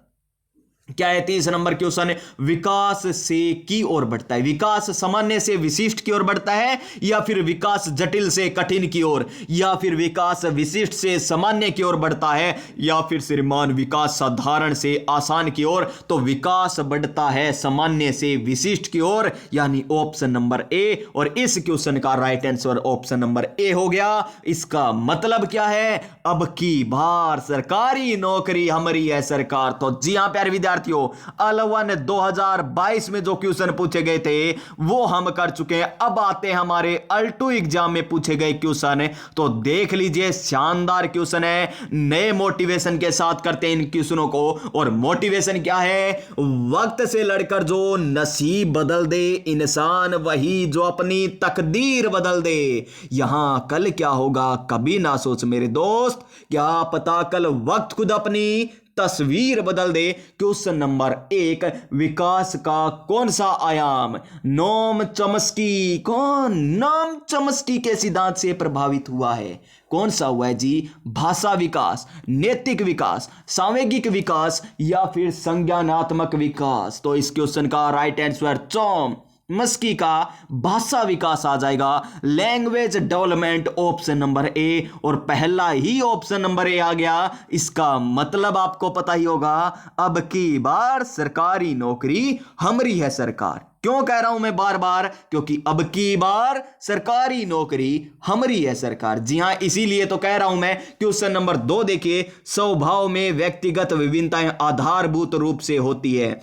क्या है। 30 नंबर क्वेश्चन, विकास से की ओर बढ़ता है, विकास सामान्य से विशिष्ट की ओर बढ़ता है, या फिर विकास जटिल से कठिन की ओर, या फिर विकास विशिष्ट से सामान्य की ओर बढ़ता है, या फिर श्रीमान विकास साधारण से आसान की ओर। तो विकास बढ़ता है सामान्य से विशिष्ट की ओर, यानी ऑप्शन नंबर ए। और इस क्वेश्चन का राइट आंसर ऑप्शन नंबर ए हो गया। इसका मतलब क्या है, अब की बार सरकारी नौकरी हमारी है सरकार। तो जी हां प्यारे विद्यार्थी, L1 2022 में जो क्वेश्चन पूछे गए थे वो हम कर चुके हैं। अब आते हैं हमारे L2 एग्जाम में पूछे गए क्वेश्चन। तो देख लीजिए शानदार क्वेश्चन है, नए मोटिवेशन के साथ करते हैं इन क्वेश्चनों को। और मोटिवेशन क्या है, वक्त से लड़कर जो नसीब बदल दे इंसान वही जो अपनी तकदीर बदल दे। यहां कल क्या होगा कभी ना सोच मेरे दोस्त, क्या पता कल वक्त खुद अपनी तस्वीर बदल दे। क्वेश्चन नंबर 1, विकास का कौन सा आयाम नोम चॉम्स्की, कौन नोम चॉम्स्की के सिद्धांत से प्रभावित हुआ है, कौन सा हुआ है जी, भाषा विकास, नैतिक विकास, सामूहिक विकास, या फिर संज्ञानात्मक विकास। तो इस क्वेश्चन का राइट आंसर चॉम्स्की का भाषा विकास आ जाएगा, language development, option number A. और पहला ही ऑप्शन नंबर ए आ गया। इसका मतलब आपको पता ही होगा, अब की बार सरकारी नौकरी हमारी है सरकार। क्यों कह रहा हूं मैं बार बार, क्योंकि अब की बार सरकारी नौकरी हमारी है सरकार। जी हां, इसीलिए तो कह रहा हूं मैं। क्वेश्चन नंबर 2 देखिए, स्वभाव में व्यक्तिगत विभिन्नताएं आधारभूत रूप से होती है,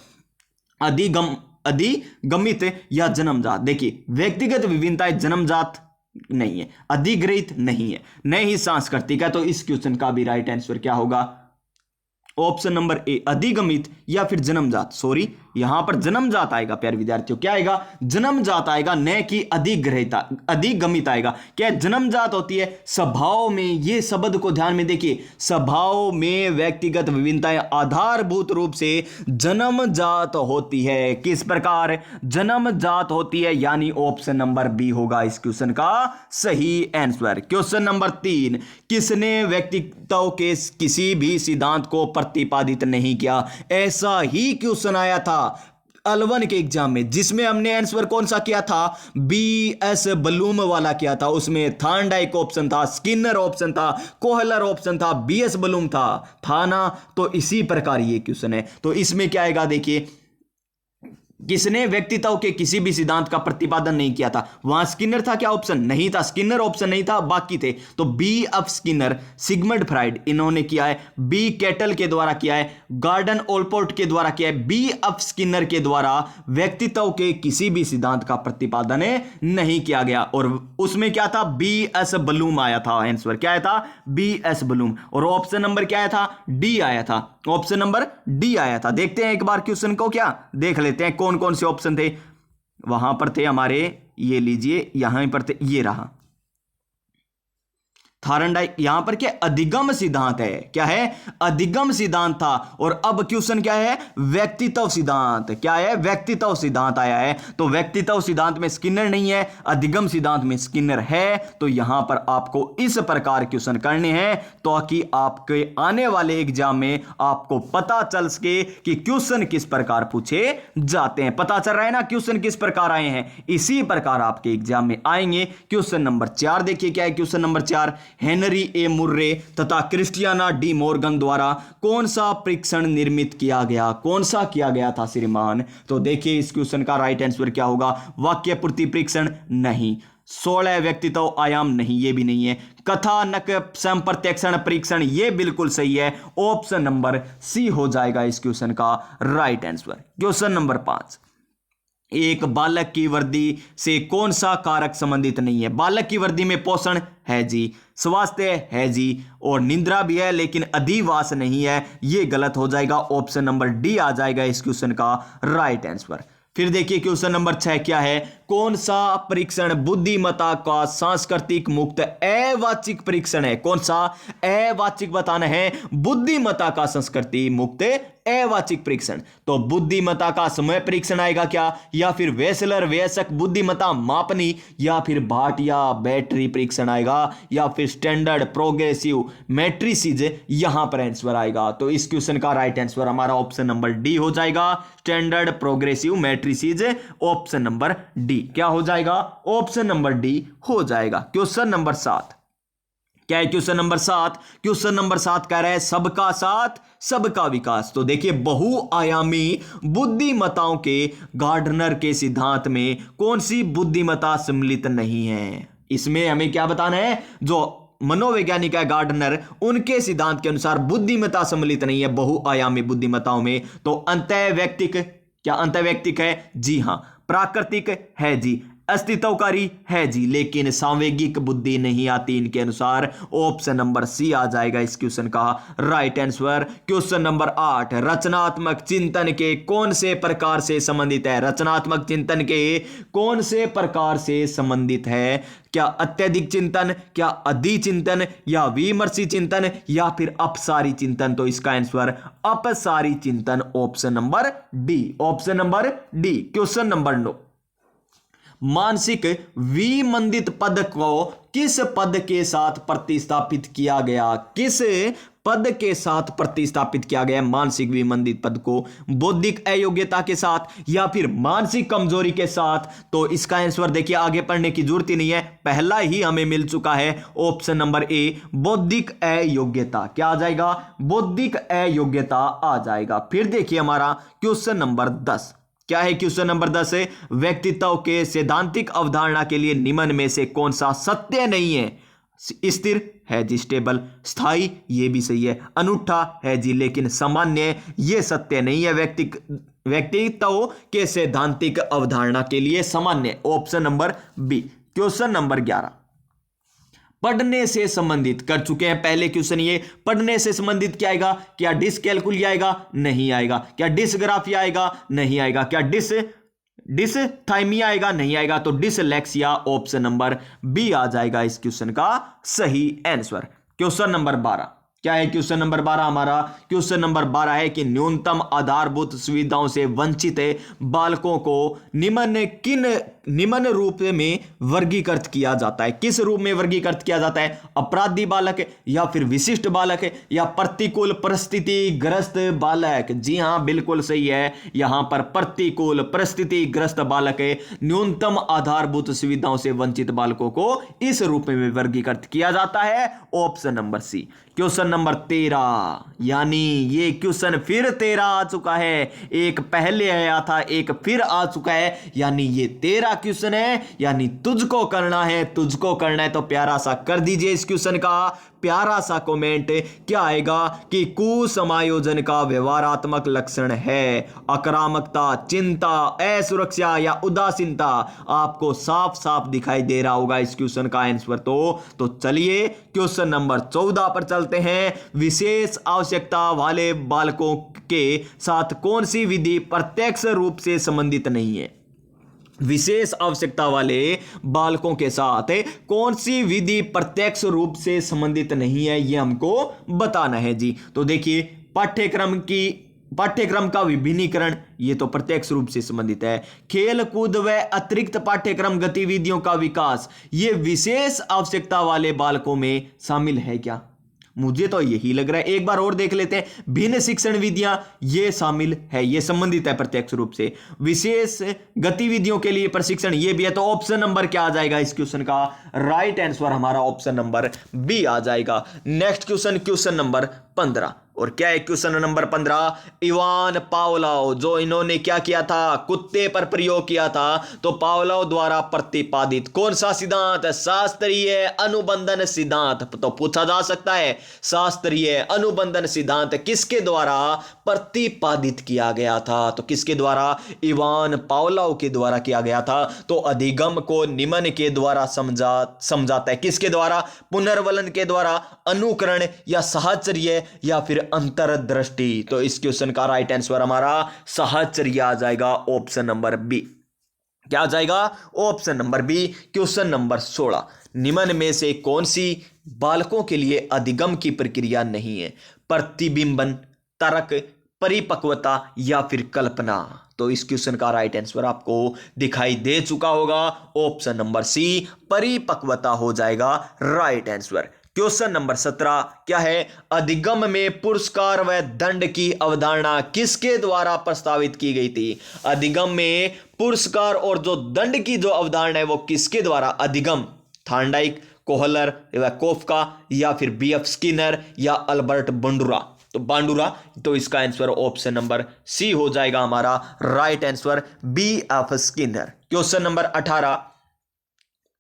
अधिगमित या जन्मजात। देखिए व्यक्तिगत विभिन्नताएं जन्मजात नहीं है, अधिग्रहित नहीं है, न ही सांस्कृतिक है। तो इस क्वेश्चन का भी राइट आंसर क्या होगा, ऑप्शन नंबर ए, अधिगमित या फिर जन्मजात। सॉरी, यहां पर जन्मजात आएगा प्यारे विद्यार्थियों, क्या आएगा, जन्मजात आएगा, न कि अधिगमित आएगा। क्या जन्मजात होती है स्वभाव में, ये शब्द को ध्यान में देखिए, स्वभाव में व्यक्तिगत विभिन्नताएं आधारभूत रूप से जन्मजात होती है। किस प्रकार जन्मजात होती है, यानी ऑप्शन नंबर बी होगा इस क्वेश्चन का सही आंसर। क्वेश्चन नंबर 3, किसने व्यक्तित्व के किसी भी सिद्धांत को प्रतिपादित नहीं किया। ऐसा ही क्वेश्चन आया था L1 के एग्जाम में, जिसमें हमने आंसर कौन सा किया था, BS ब्लूम वाला किया था। उसमें थॉर्नडाइक ऑप्शन था, स्किनर ऑप्शन था, कोहलर ऑप्शन था, BS ब्लूम था ना। तो इसी प्रकार ये क्वेश्चन है। तो इसमें क्या आएगा, देखिए किसने व्यक्तित्व के किसी भी सिद्धांत का प्रतिपादन नहीं किया था। वहां स्किनर था, क्या ऑप्शन नहीं था, स्किनर ऑप्शन नहीं था, बाकी थे। तो B F Skinner, Sigmund Freud इन्होंने किया है, बी कैटल के द्वारा किया है, गॉर्डन ओलपोर्ट के द्वारा किया है, बी एफ स्किनर के द्वारा व्यक्तित्व के किसी भी सिद्धांत का प्रतिपादन नहीं किया गया। और उसमें क्या था, बी एस ब्लूम आया था आंसर, क्या आया था, बी एस ब्लूम। और ऑप्शन नंबर क्या आया था, डी आया था, ऑप्शन नंबर डी आया था। देखते हैं एक बार क्वेश्चन को, क्या देख लेते हैं कौन कौन से ऑप्शन थे। वहां पर थे हमारे, ये लीजिए यहां पर थे, ये रहा थॉर्नडाइक। यहां पर क्या अधिगम सिद्धांत है, क्या है, अधिगम सिद्धांत था। और अब क्वेश्चन क्या है, व्यक्तित्व सिद्धांत, क्या है, व्यक्तित्व सिद्धांत आया है। तो व्यक्तित्व सिद्धांत में स्किनर नहीं है, अधिगम सिद्धांत में स्किनर है। तो यहां पर आपको इस प्रकार क्वेश्चन करने हैं ताकि आपके आने वाले एग्जाम में आपको पता चल सके कि क्वेश्चन किस प्रकार पूछे जाते हैं। पता चल रहा है ना क्वेश्चन किस प्रकार आए हैं, इसी प्रकार आपके एग्जाम में आएंगे। क्वेश्चन नंबर 4 देखिए क्या है, क्वेश्चन नंबर 4, हेनरी ए मुर्रे तथा क्रिस्टियाना डी मॉर्गन द्वारा कौन सा परीक्षण निर्मित किया गया, कौन सा किया गया था श्रीमान। तो देखिए इस क्वेश्चन का राइट आंसर क्या होगा, वाक्य पूर्ति परीक्षण नहीं, 16 व्यक्तित्व आयाम नहीं, ये भी नहीं है। कथानक संप्रत्यक्षण परीक्षण, ये बिल्कुल सही है। ऑप्शन नंबर सी हो जाएगा इस क्वेश्चन का राइट आंसर। क्वेश्चन नंबर 5, एक बालक की वर्दी से कौन सा कारक संबंधित नहीं है? बालक की वर्दी में पोषण है जी, स्वास्थ्य है जी, और निद्रा भी है, लेकिन अधिवास नहीं है। यह गलत हो जाएगा। ऑप्शन नंबर डी आ जाएगा इस क्वेश्चन का राइट आंसर। फिर देखिए क्वेश्चन नंबर 6 क्या है? कौन सा परीक्षण बुद्धिमत्ता का सांस्कृतिक मुक्त अवाचिक परीक्षण है? कौन सा? अवाचिक बताना है। बुद्धिमत्ता का संस्कृति मुक्त अवाचिक परीक्षण। तो बुद्धिमत्ता का समय परीक्षण आएगा क्या, या फिर वेसलर वयस्क बुद्धिमत्ता मापनी, या फिर भाटिया बैटरी परीक्षण आएगा, या फिर स्टैंडर्ड प्रोग्रेसिव मैट्रिसेस यहां पर आंसर आएगा। तो इस क्वेश्चन का राइट आंसर हमारा ऑप्शन नंबर डी हो जाएगा, standard progressive matrices. Option number D क्या हो जाएगा? ऑप्शन नंबर डी हो जाएगा। क्वेश्चन नंबर 7 क्या है? क्वेश्चन नंबर 7, क्वेश्चन नंबर 7 कह रहा है सबका साथ सबका विकास। तो देखिए बहुआयामी बुद्धिमत्ताओं के गार्डनर के सिद्धांत में कौन सी बुद्धिमत्ता सम्मिलित नहीं है? इसमें हमें क्या बताना है? जो मनोवैज्ञानिक है गार्डनर, उनके सिद्धांत के अनुसार बुद्धिमत्ता सम्मिलित नहीं है बहुआयामी बुद्धिमत्ताओं में। तो अंतःवैयक्तिक, क्या अंतःवैयक्तिक है? जी हां। प्राकृतिक है जी, अस्तित्वकारी है जी, लेकिन सांवेगिक बुद्धि नहीं आती इनके अनुसार। ऑप्शन नंबर सी आ जाएगा इस क्वेश्चन का राइट आंसर। क्वेश्चन नंबर 8, रचनात्मक चिंतन के कौन से प्रकार से संबंधित है? रचनात्मक चिंतन के कौन से प्रकार से संबंधित है? क्या अत्यधिक चिंतन, क्या अधिचिंतन, या विमर्शी चिंतन, या फिर अपसारी चिंतन? तो इसका आंसर अपसारी चिंतन। Option number D, option number D. Question number 9, मानसिक विमंदित पद को किस पद के साथ प्रतिस्थापित किया गया? किस पद के साथ प्रतिस्थापित किया गया मानसिक विमंदित पद को? बौद्धिक अयोग्यता के साथ, या फिर मानसिक कमजोरी के साथ? तो इसका आंसर देखिए, आगे पढ़ने की जरूरत ही नहीं है, पहला ही हमें मिल चुका है। ऑप्शन नंबर ए, बौद्धिक अयोग्यता। क्या आ जाएगा? बौद्धिक अयोग्यता आ जाएगा। फिर देखिए हमारा क्वेश्चन नंबर 10 क्या है? क्वेश्चन नंबर 10 है व्यक्तित्व के सैद्धांतिक अवधारणा के लिए निम्न में से कौन सा सत्य नहीं है? स्थिर है जी, स्टेबल। स्थायी, ये भी सही है। अनूठा है जी, लेकिन सामान्य, ये सत्य नहीं है व्यक्तित्व के सैद्धांतिक अवधारणा के लिए सामान्य। Option number B. Question number 11, पढ़ने से संबंधित कर चुके हैं पहले क्वेश्चन। ये पढ़ने से संबंधित क्या आएगा? क्या डिसकैलकुलिया आएगा? नहीं आएगा। क्या डिसग्राफिया आएगा? नहीं आएगा। क्या डिसथाइमिया आएगा? नहीं आएगा। तो डिसलेक्सिया, ऑप्शन नंबर बी आ जाएगा इस क्वेश्चन का सही आंसर। क्वेश्चन नंबर 12 क्या है? क्वेश्चन नंबर 12 हमारा क्वेश्चन नंबर 12 है कि न्यूनतम आधारभूत सुविधाओं से वंचित बालकों को निम्न रूप में वर्गीकृत किया जाता है। किस रूप में वर्गीकृत किया जाता है? अपराधी बालक, या फिर विशिष्ट बालक, या प्रतिकूल परिस्थिति ग्रस्त बालक? जी हां, बिल्कुल सही है। यहां पर प्रतिकूल परिस्थिति ग्रस्त बालक न्यूनतम आधारभूत सुविधाओं से वंचित बालकों को इस रूप में वर्गीकृत किया जाता है। Option number C. Question number 13, यानी ये क्वेश्चन फिर 13 आ चुका है। एक पहले आया था, एक फिर आ चुका है, यानी ये 13 क्वेश्चन है। यानी तुझको करना है, तुझको करना है। तो प्यारा सा कर दीजिए इस क्वेश्चन का प्यारा सा कमेंट। क्या आएगा कि कुसमायोजन का व्यवहारात्मक लक्षण है आक्रामकता, चिंता, असुरक्षा या उदासीनता? आपको साफ साफ दिखाई दे रहा होगा इस क्वेश्चन का आंसर। तो चलिए क्वेश्चन नंबर 14 पर चलते हैं। विशेष आवश्यकता वाले बालकों के साथ कौन सी विधि प्रत्यक्ष रूप से संबंधित नहीं है? विशेष आवश्यकता वाले बालकों के साथ कौन सी विधि प्रत्यक्ष रूप से संबंधित नहीं है, यह हमको बताना है जी। तो देखिए पाठ्यक्रम का विभिन्नीकरण, ये तो प्रत्यक्ष रूप से संबंधित है। खेल कूद व अतिरिक्त पाठ्यक्रम गतिविधियों का विकास, ये विशेष आवश्यकता वाले बालकों में शामिल है क्या? मुझे तो यही लग रहा है। एक बार और देख लेते हैं। भिन्न शिक्षण विधियां, ये शामिल है, ये संबंधित है प्रत्यक्ष रूप से। विशेष गतिविधियों के लिए प्रशिक्षण, ये भी है। तो ऑप्शन नंबर क्या आ जाएगा इस क्वेश्चन का राइट आंसर? हमारा ऑप्शन नंबर बी आ जाएगा। नेक्स्ट क्वेश्चन, क्वेश्चन नंबर 15 और क्या है क्वेश्चन नंबर 15, इवान पावलोव, जो इन्होंने क्या किया था, कुत्ते पर प्रयोग किया था, तो पावलोव द्वारा प्रतिपादित कौन सा सिद्धांत, शास्त्रीय अनुबंधन सिद्धांत। तो पूछा जा सकता है शास्त्रीय अनुबंधन सिद्धांत किसके द्वारा प्रतिपादित किया गया था, तो किसके द्वारा, इवान पावलोव के द्वारा किया गया था। तो अधिगम को निम्न के द्वारा समझाता है, किसके द्वारा, पुनर्वलन के द्वारा, अनुकरण या साहचर्य या फिर अंतर्दृष्टि। तो इस क्वेश्चन का राइट आंसर हमारा साहचर्य आ जाएगा, ऑप्शन नंबर बी। क्या आ जाएगा, option number B. Question number 16, निम्न में से कौन सी बालकों के लिए अधिगम की प्रक्रिया नहीं है, प्रतिबिंबन, तर्क, परिपक्वता या फिर कल्पना। तो इस क्वेश्चन का राइट आंसर आपको दिखाई दे चुका होगा, ऑप्शन नंबर सी, परिपक्वता हो जाएगा राइट आंसर। क्वेश्चन नंबर 17 क्या है, अधिगम में पुरस्कार व दंड की अवधारणा किसके द्वारा प्रस्तावित की गई थी। अधिगम में पुरस्कार और जो दंड की जो अवधारणा है वो किसके द्वारा, अधिगम, थार्नडाइक, कोहलर या कोफका या फिर बीएफ स्किनर या अल्बर्ट बांडुरा। तो बांडुरा, तो इसका आंसर ऑप्शन नंबर सी हो जाएगा हमारा right answer, BF Skinner. Question number 18,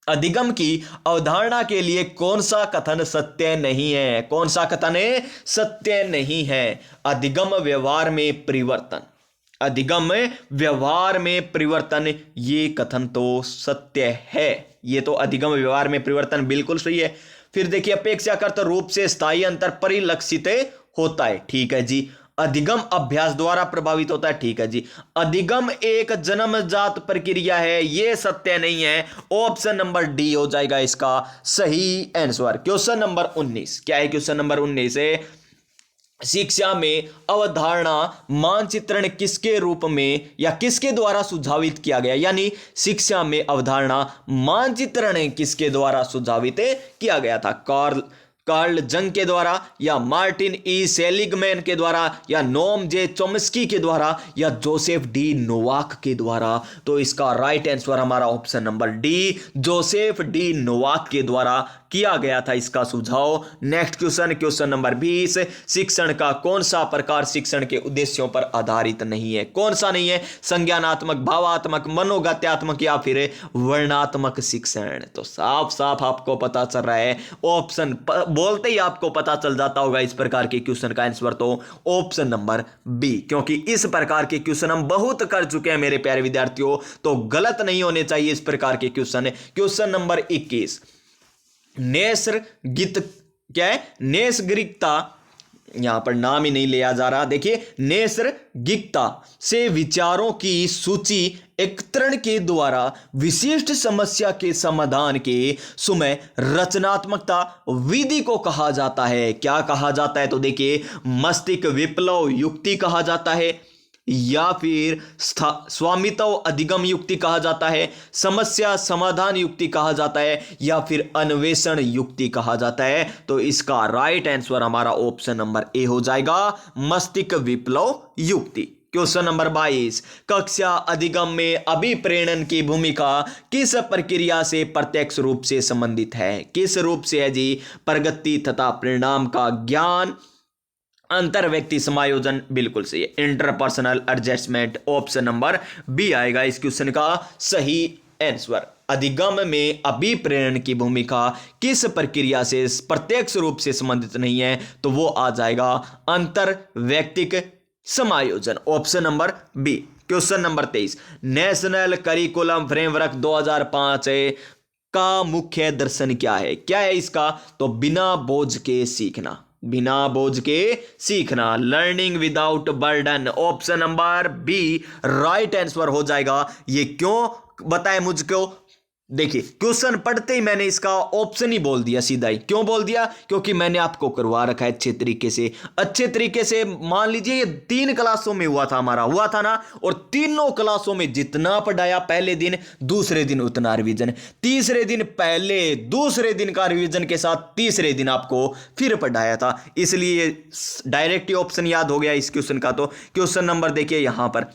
अधिगम की अवधारणा के लिए कौन सा कथन सत्य नहीं है, कौन सा कथन है सत्य नहीं है। अधिगम व्यवहार में परिवर्तन, अधिगम व्यवहार में परिवर्तन, ये कथन तो सत्य है, ये तो अधिगम व्यवहार में परिवर्तन बिल्कुल सही है। फिर देखिए, अपेक्षाकृत रूप से स्थायी अंतर परिलक्षित होता है, ठीक है जी। अधिगम अभ्यास द्वारा प्रभावित होता है, ठीक है जी। अधिगम एक जन्मजात प्रक्रिया है, यह सत्य नहीं है, ऑप्शन नंबर डी हो जाएगा इसका सही आंसर। क्वेश्चन नंबर 19 क्या है, क्वेश्चन नंबर 19 है, शिक्षा में अवधारणा मानचित्रण किसके रूप में या किसके द्वारा सुझावित किया गया, यानी शिक्षा में अवधारणा मानचित्रण किसके द्वारा सुझावित किया गया था, कार्ल जंग के द्वारा या मार्टिन ई सेलिगमैन के द्वारा या नोम जे चोम्स्की के द्वारा या जोसेफ डी नोवाक के द्वारा। तो इसका राइट आंसर हमारा option number D, Joseph D Novak के द्वारा किया गया था इसका सुझाव। नेक्स्ट क्वेश्चन, क्वेश्चन नंबर 20, शिक्षण का कौन सा प्रकार शिक्षण के उद्देश्यों पर आधारित नहीं है, कौन सा नहीं है, संज्ञानात्मक, भावात्मक, मनोगत्यात्मक या फिर वर्णात्मक शिक्षण। तो साफ साफ आपको पता चल रहा है, ऑप्शन बोलते ही आपको पता चल जाता होगा इस प्रकार के क्वेश्चन का आंसर तो ऑप्शन नंबर बी, क्योंकि इस प्रकार के क्वेश्चन हम बहुत कर चुके हैं मेरे प्यारे विद्यार्थियों, तो गलत नहीं होने चाहिए इस प्रकार के क्वेश्चन। क्वेश्चन नंबर 21, नैसर्गिक, क्या है, नैसर्गिकता, यहां पर नाम ही नहीं लिया जा रहा, देखिए, नैसर्गिकता से विचारों की सूची एकत्रण के द्वारा विशिष्ट समस्या के समाधान के समय रचनात्मकता विधि को कहा जाता है। क्या कहा जाता है, तो देखिए, मस्तिष्क विप्लव युक्ति कहा जाता है या फिर स्वामित्व अधिगम युक्ति कहा जाता है, समस्या समाधान युक्ति कहा जाता है या फिर अन्वेषण युक्ति कहा जाता है। तो इसका राइट आंसर हमारा ऑप्शन नंबर ए हो जाएगा, मस्तिष्क विप्लव युक्ति। क्वेश्चन नंबर 22, कक्षा अधिगम में अभिप्रेरण की भूमिका किस प्रक्रिया से प्रत्यक्ष रूप से संबंधित है, किस रूप से है जी, प्रगति तथा परिणाम का ज्ञान, अंतर व्यक्ति समायोजन, बिल्कुल सही है, interpersonal adjustment, option number B आएगा इस क्वेश्चन का सही आंसर। अधिगम में अभिप्रेरण की भूमिका किस प्रक्रिया से प्रत्यक्ष रूप से संबंधित नहीं है, तो वो आ जाएगा अंतर व्यक्तिक समायोजन, option number B. Question number 23, national curriculum framework 2005 का मुख्य दर्शन क्या है, क्या है इसका, तो बिना बोझ के सीखना, बिना बोझ के सीखना, learning without burden, option number B right answer हो जाएगा। ये क्यों बताए मुझको, देखिए, क्वेश्चन पढ़ते ही मैंने इसका ऑप्शन ही बोल दिया सीधा ही, क्यों बोल दिया, क्योंकि मैंने आपको करवा रखा है अच्छे तरीके से। मान लीजिए ये 3 क्लासों में हुआ था हमारा, हुआ था ना, और तीनों क्लासों में जितना पढ़ाया पहले दिन दूसरे दिन उतना रिवीजन, तीसरे दिन पहले दूसरे दिन का रिवीजन के साथ तीसरे दिन आपको फिर पढ़ाया था, इसलिए डायरेक्ट ऑप्शन याद हो गया इस क्वेश्चन का। तो क्वेश्चन नंबर देखिए यहां पर,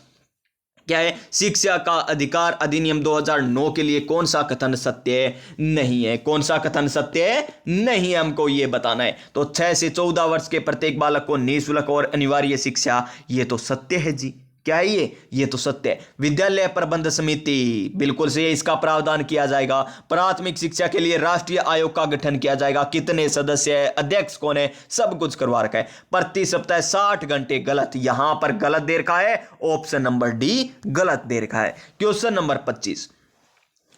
क्या है, शिक्षा का अधिकार अधिनियम 2009 के लिए कौन सा कथन सत्य नहीं है? कौन सा कथन सत्य नहीं है, हमको यह बताना है। तो 6 से 14 वर्ष के प्रत्येक बालक को निःशुल्क और अनिवार्य शिक्षा, यह तो सत्य है जी। क्या है ये तो सत्य है। विद्यालय प्रबंध समिति, बिल्कुल सही है, इसका प्रावधान किया जाएगा। प्राथमिक शिक्षा के लिए राष्ट्रीय आयोग का गठन किया जाएगा। कितने सदस्य है, अध्यक्ष कौन है, सब कुछ करवा रखा है। प्रति सप्ताह 60 घंटे, गलत, यहां पर गलत दे रखा है, ऑप्शन नंबर डी गलत दे रखा है। क्वेश्चन नंबर 25,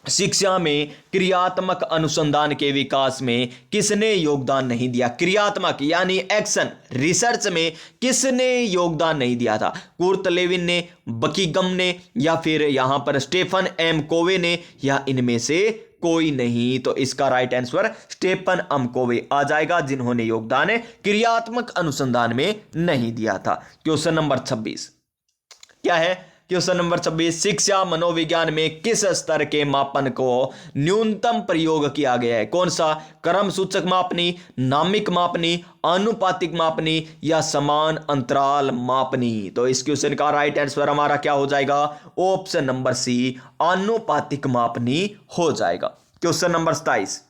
शिक्षा में क्रियात्मक अनुसंधान के विकास में किसने योगदान नहीं दिया? क्रियात्मक यानी एक्शन रिसर्च में किसने योगदान नहीं दिया था? कुर्ट लेविन ने, बकीगम ने, या फिर यहां पर स्टेफन एम कोवे ने, या इनमें से कोई नहीं? तो इसका राइट आंसर स्टेफन एम कोवे आ जाएगा, जिन्होंने योगदान क्रियात्मक अनुसंधान में नहीं दिया था। क्वेश्चन नंबर 26 क्या है? क्वेश्चन नंबर 26, शिक्षा मनोविज्ञान में किस स्तर के मापन को न्यूनतम प्रयोग किया गया है? कौन सा? क्रम सूचक मापनी, नामिक मापनी, आनुपातिक मापनी, या समान अंतराल मापनी? तो इस क्वेश्चन का राइट आंसर हमारा क्या हो जाएगा? ऑप्शन नंबर सी आनुपातिक मापनी हो जाएगा। क्वेश्चन नंबर 27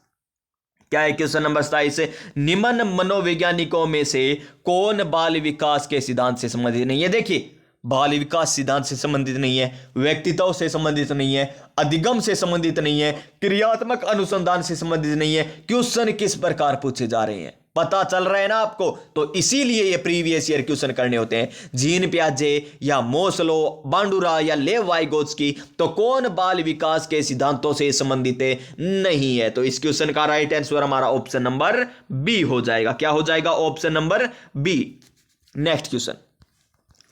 क्या है? क्वेश्चन नंबर 27, निम्न मनोवैज्ञानिकों में से कौन बाल विकास के सिद्धांत से संबंधित नहीं है? देखिए, बाल विकास सिद्धांत से संबंधित नहीं है, व्यक्तित्व से संबंधित नहीं है, अधिगम से संबंधित नहीं है, क्रियात्मक अनुसंधान से संबंधित नहीं है। क्वेश्चन किस प्रकार पूछे जा रहे हैं, पता चल रहा है ना आपको? तो इसीलिए ये प्रीवियस ईयर क्वेश्चन करने होते हैं। जीन पियाजे या मोसलो, बांडुरा या लेव वाइगोत्स्की, तो कौन बाल विकास के सिद्धांतों से संबंधित है? नहीं है। तो इस क्वेश्चन का राइट आंसर हमारा ऑप्शन नंबर बी हो जाएगा। क्या हो जाएगा? Option number B. Next question,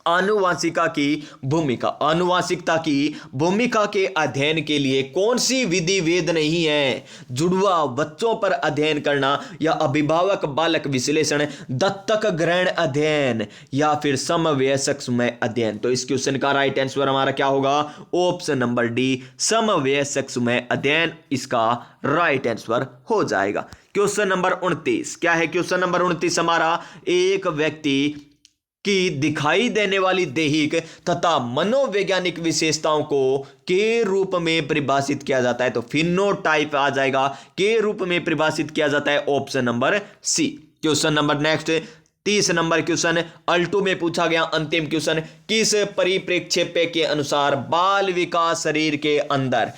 आनुवांशिकता की भूमिका, आनुवांशिकता की भूमिका के अध्ययन के लिए कौन सी विधि वैध नहीं है? जुड़वा बच्चों पर अध्ययन करना, या अभिभावक बालक विश्लेषण, दत्तक ग्रहण अध्ययन, या फिर समवयस्क समय अध्ययन? तो इस क्वेश्चन का राइट आंसर हमारा क्या होगा? ऑप्शन नंबर डी समवयस्क समय अध्ययन इसका राइट आंसर हो जाएगा। क्वेश्चन नंबर 29 क्या है? क्वेश्चन नंबर 29 हमारा, एक व्यक्ति की दिखाई देने वाली दैहिक तथा मनोवैज्ञानिक विशेषताओं को के रूप में परिभाषित किया जाता है? तो फिनोटाइप आ जाएगा, के रूप में परिभाषित किया जाता है, option number C. Question number next 30 number question अल्टो में पूछा गया अंतिम क्वेश्चन, किस परिप्रेक्ष्य के अनुसार बाल विकास शरीर के अंदर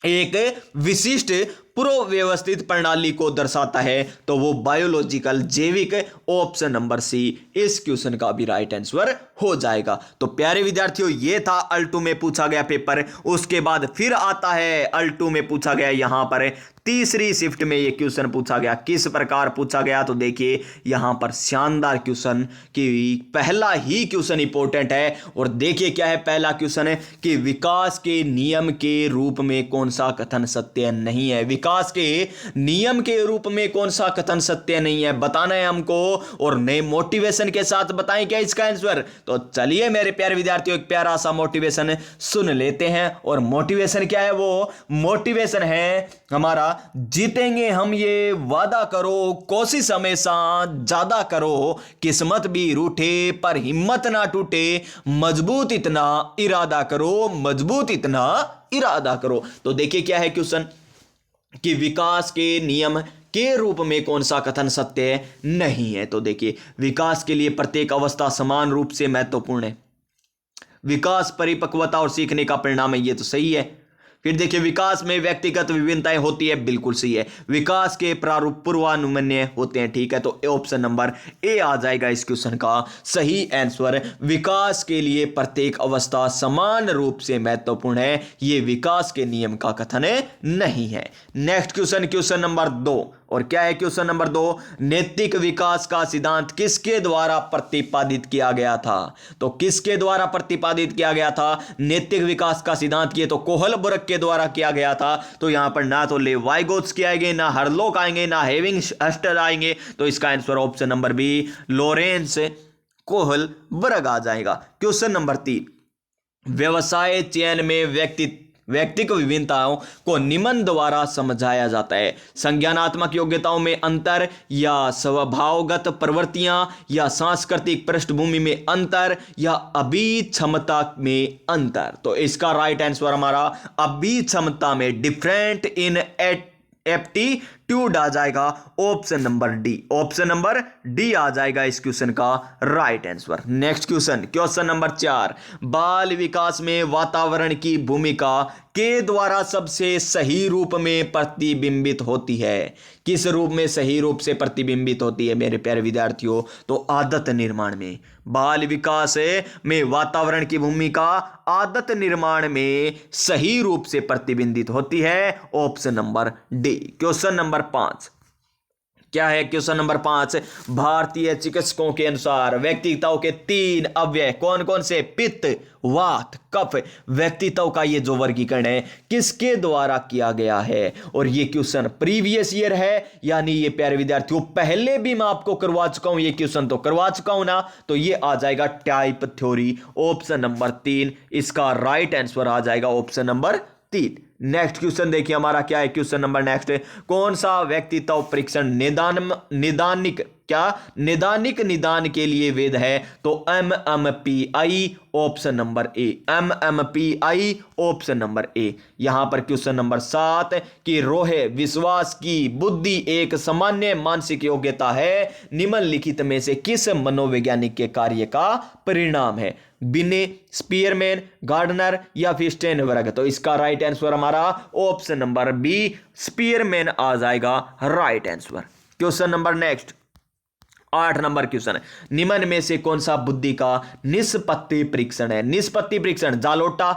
एक विशिष्ट पूर्व व्यवस्थित प्रणाली को दर्शाता है? तो वो बायोलॉजिकल, जैविक, ऑप्शन नंबर सी इस क्वेश्चन का भी राइट आंसर हो जाएगा। तो प्यारे विद्यार्थियों, ये था अल्टो में पूछा गया पेपर। उसके बाद फिर आता है अल्टो में पूछा गया यहां पर तीसरी शिफ्ट में ये क्वेश्चन पूछा गया। किस प्रकार पूछा गया? तो देखिए यहां पर शानदार क्वेश्चन कि पहला ही क्वेश्चन इंपॉर्टेंट है। और देखिए क्या है पहला क्वेश्चन है कि विकास के नियम के रूप में कौन सा कथन सत्य नहीं है? विकास के नियम के रूप में कौन सा कथन सत्य नहीं है बताना है हमको, और नए मोटिवेशन के साथ बताएं क्या इसका आंसर। तो चलिए मेरे प्यारे विद्यार्थियों, एक प्यारा सा मोटिवेशन सुन लेते हैं। और मोटिवेशन क्या है? वो मोटिवेशन है हमारा, जीतेंगे हम ये वादा करो, कोशिश हमेशा ज्यादा करो, किस्मत भी रूठे पर हिम्मत ना टूटे, मजबूत इतना इरादा करो, मजबूत इतना इरादा करो। तो देखिए क्या है क्वेश्चन कि विकास के नियम के रूप में कौन सा कथन सत्य नहीं है? तो देखिए विकास के लिए प्रत्येक अवस्था समान रूप से महत्वपूर्ण है। विकास परिपक्वता और सीखने का परिणाम है, ये तो सही है। फिर देखिए विकास में व्यक्तिगत विभिन्नताएं होती है, बिल्कुल सही है। विकास के प्रारूप पूर्वानुमान्य होते हैं, ठीक है। तो ऑप्शन नंबर ए आ जाएगा इस क्वेश्चन का सही आंसर। विकास के लिए प्रत्येक अवस्था समान रूप से महत्वपूर्ण है, ये विकास के नियम का कथन नहीं है। Next question, question number 2। और क्या है क्वेश्चन नंबर 2? नैतिक विकास का सिद्धांत किसके द्वारा प्रतिपादित किया गया था? तो किसके द्वारा प्रतिपादित किया गया था नैतिक विकास का सिद्धांत? किए तो कोहलबर्ग के द्वारा किया गया था। तो यहां पर ना तो लेव वाइगोत्स्की आएंगे, ना हरलोक आएंगे, ना हेविंग हस्टर आएंगे। तो इसका answer option number B Lawrence Kohlberg आ जाएगा। क्वेश्चन नंबर 3, व्यवसाय चयन में व्यक्तिगत विभिन्नताओं को निम्न द्वारा समझाया जाता है। संज्ञानात्मक योग्यताओं में अंतर, या स्वभावगत प्रवृत्तियां, या सांस्कृतिक पृष्ठभूमि में अंतर, या अभिक्षमता में अंतर। तो इसका राइट आंसर हमारा अभिक्षमता में, डिफरेंट इन एप्टीट्यूड आ जाएगा option number D. Option number D आ जाएगा इस क्वेश्चन का right answer. Next question, question number 4, बाल विकास में वातावरण की भूमिका के द्वारा सबसे सही रूप में प्रतिबिंबित होती है। किस रूप में सही रूप से प्रतिबिंबित होती है मेरे प्यारे विद्यार्थियों? तो आदत निर्माण में। बाल विकास में वातावरण की भूमिका आदत निर्माण में सही रूप से प्रतिबिंबित होती है, option number D. Question number 5 क्या है? क्वेश्चन नंबर 5, भारतीय चिकित्सकों के अनुसार व्यक्तित्व के 3 अवयव कौन कौन से? पित्त, वात, कफ। व्यक्तित्व का ये जो वर्गीकरण है किसके द्वारा किया गया है? और ये क्वेश्चन प्रीवियस ईयर है, यानी ये प्यारे विद्यार्थियों पहले भी मैं आपको करवा चुका हूं, ये क्वेश्चन तो करवा चुका हूं ना। तो ये आ जाएगा टाइप थ्योरी, ऑप्शन नंबर 3। इसका राइट आंसर आ जाएगा ऑप्शन नंबर 3। नेक्स्ट क्वेश्चन देखिए हमारा क्या है। क्वेश्चन नंबर नेक्स्ट, कौन सा व्यक्तित्व परीक्षण निदानिक निदान के लिए वैध है? तो MMPI, ऑप्शन नंबर ए। MMPI, ऑप्शन नंबर ए। यहां पर क्वेश्चन नंबर 7 कि रोहे विश्वास की बुद्धि एक सामान्य मानसिक योग्यता है, निम्नलिखित में से किस मनोवैज्ञानिक के कार्य का परिणाम है? बिने, स्पीयरमैन, गार्डनर, या फिर स्टेनबर्ग। तो इसका राइट आंसर हमारा ऑप्शन नंबर बी, स्पीयरमैन आ जाएगा right answer. Question number next 8 number question, निम्न में से कौन सा बुद्धि का निष्पत्ति परीक्षण है? निष्पत्ति परीक्षण जालोटा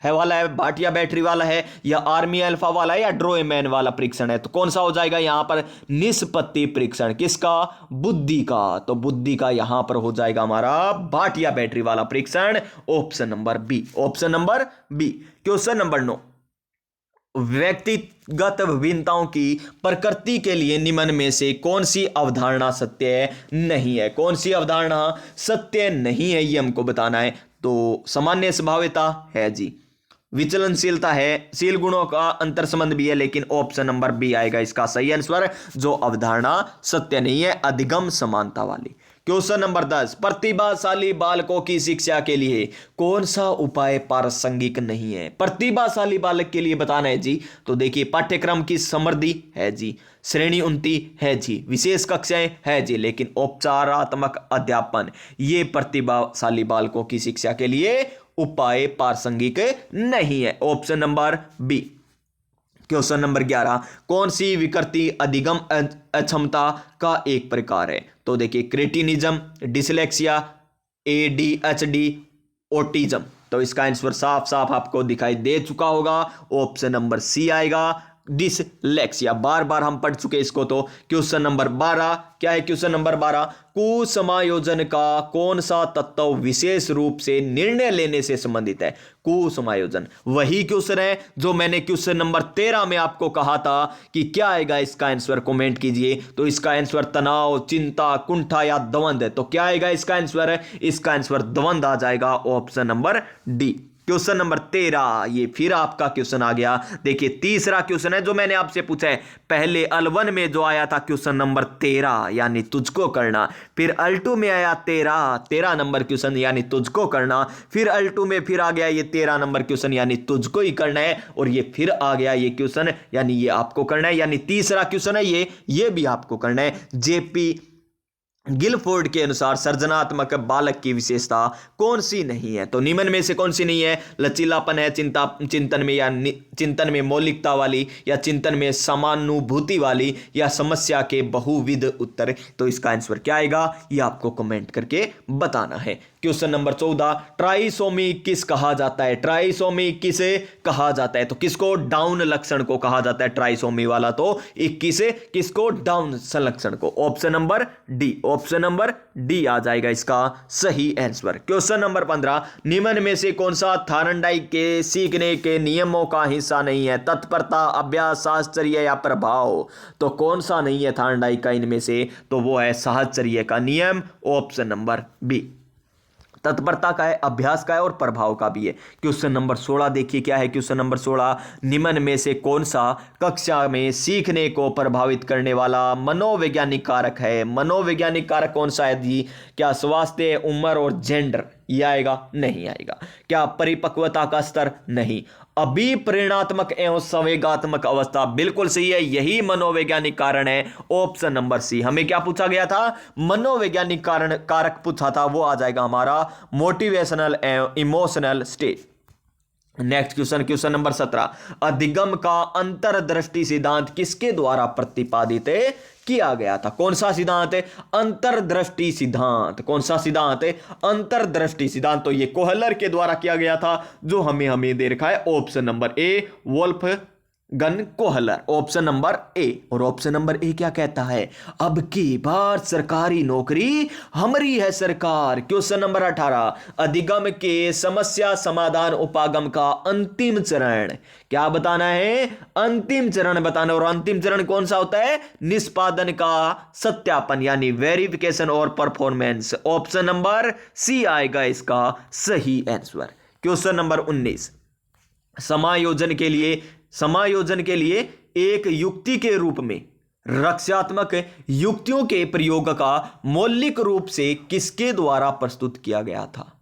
है वाला है, भाटिया बैटरी वाला है, या आर्मी अल्फा वाला है, या ड्रोएमैन वाला परीक्षण है? तो कौन सा हो जाएगा यहां पर? निष्पत्ति परीक्षण। किसका? बुद्धि का। तो बुद्धि का यहां पर हो जाएगा हमारा भाटिया बैटरी वाला परीक्षण, option number B. Option number B. Question number 9, व्यक्तिगत विभिन्नताओं की प्रकृति के लिए निम्न में से कौन सी अवधारणा सत्य नहीं है? कौन सी अवधारणा सत्य नहीं है ये हमको बताना है। तो सामान्य स्वभावता है जी, विचलनशीलता है, शील गुणों का अंतर संबंध भी है, लेकिन ऑप्शन नंबर बी आएगा इसका सही आंसर। जो अवधारणा सत्य नहीं है, अधिगम समानता वाली। क्वेश्चन नंबर 10, प्रतिभाशाली बालकों की शिक्षा के लिए कौन सा उपाय प्रासंगिक नहीं है? प्रतिभाशाली बालक के लिए बताना है जी। तो देखिए, पाठ्यक्रम की समृद्धि है जी, श्रेणी उन्नति है जी, विशेष कक्षाएं है जी, लेकिन औपचारात्मक अध्यापन ये प्रतिभाशाली बालकों की शिक्षा के लिए उपाय प्रासंगिक नहीं है, option number B. Question number 11, कौन सी विकृति अधिगम अक्षमता का एक प्रकार है? तो देखिए, क्रेटिनिज्म, डिसलेक्सिया, ADHD, ऑटिज्म। तो इसका आंसर साफ साफ आपको दिखाई दे चुका होगा, ऑप्शन नंबर सी आएगा, डिसलेक्सिया। बार बार हम पढ़ चुके इसको। तो क्वेश्चन नंबर 12 क्या है? क्वेश्चन नंबर 12, कुसमायोजन का कौन सा तत्व विशेष रूप से निर्णय लेने से संबंधित है? कुसमायोजन वही क्वेश्चन है जो मैंने क्वेश्चन नंबर 13 में आपको कहा था कि क्या आएगा इसका आंसर, कमेंट कीजिए। तो इसका आंसर तनाव, चिंता, कुंठा या द्वंद्व है। तो क्या आएगा इसका आंसर? इसका आंसर द्वंद्व आ जाएगा, option number D. Question number 13, ये फिर आपका क्वेश्चन आ गया। देखिए, तीसरा क्वेश्चन है जो मैंने आपसे पूछा है। पहले L1 में जो आया था क्वेश्चन नंबर 13 यानी तुझको करना, फिर L2 में आया 13 नंबर क्वेश्चन यानी तुझको करना, फिर L2 में फिर आ गया ये 13 नंबर क्वेश्चन यानी तुझको ही करना है, और ये फिर आ गया ये क्वेश्चन यानी ये आपको करना है, यानी तीसरा क्वेश्चन है ये भी आपको करना है। JP गिलफोर्ड के अनुसार सृजनात्मक बालक की विशेषता कौन सी नहीं है? तो निम्न में से कौन सी नहीं है? लचीलापन है, चिंतन में, या चिंतन में मौलिकता वाली, या चिंतन में समानुभूति वाली, या समस्या के बहुविध उत्तर। तो इसका आंसर क्या आएगा ये आपको कमेंट करके बताना है। क्वेश्चन नंबर 14, ट्राइसोमी किस कहा जाता है? ट्राइसोमी किसे कहा जाता है? तो किसको? डाउन लक्षण को कहा जाता है ट्राइसोमी वाला। तो 21 किसको? डाउन लक्षण को, option number D. Option number D आ जाएगा इसका सही आंसर। क्वेश्चन नंबर 15, निम्न में से कौन सा थार्नडाइक के सीखने के नियमों का हिस्सा नहीं है? तत्परता, अभ्यास, साहचर्य या प्रभाव। तो कौन सा नहीं है थार्नडाइक का इनमें से? तो वो है साहचर्य का नियम, ऑप्शन नंबर बी। तत्परता का है, अभ्यास का है और प्रभाव का भी है। क्वेश्चन नंबर 16 देखिए क्या है। क्वेश्चन नंबर 16, निम्न में से कौन सा कक्षा में सीखने को प्रभावित करने वाला मनोवैज्ञानिक कारक है? मनोवैज्ञानिक कारक कौन सा है जी? क्या स्वास्थ्य, उम्र और जेंडर ये आएगा? नहीं आएगा। क्या परिपक्वता का स्तर? नहीं। अभिप्रेरणात्मक एवं संवेगात्मक अवस्था, बिल्कुल सही है, यही मनोवैज्ञानिक कारण है। Option number C. हमें क्या पूछा गया था? मनोवैज्ञानिक कारण कारक पूछा था, वो आ जाएगा हमारा मोटिवेशनल एवं emotional state. Next question, question number 17, अधिगम का अंतर्दृष्टि सिद्धांत किसके द्वारा प्रतिपादित किया गया था? कौन सा सिद्धांत है? अंतर्दृष्टि सिद्धांत। कौन सा सिद्धांत है? अंतर्दृष्टि सिद्धांत। तो ये कोहलर के द्वारा किया गया था, जो हमें दे रखा है option number A, Wolfgang Kohler, option number A. और ऑप्शन नंबर ए क्या कहता है? अब की बार सरकारी नौकरी हमारी है सरकार। क्वेश्चन नंबर 18, अधिगम के समस्या समाधान उपागम का अंतिम चरण क्या बताना है? अंतिम चरण बताना। और अंतिम चरण कौन सा होता है? निष्पादन का सत्यापन यानी वेरिफिकेशन और परफॉर्मेंस। ऑप्शन नंबर सी आएगा इसका सही आंसर। क्वेश्चन नंबर 19, समायोजन के लिए एक युक्ति के रूप में रक्षात्मक युक्तियों के प्रयोग का मौलिक रूप से किसके द्वारा प्रस्तुत किया गया था?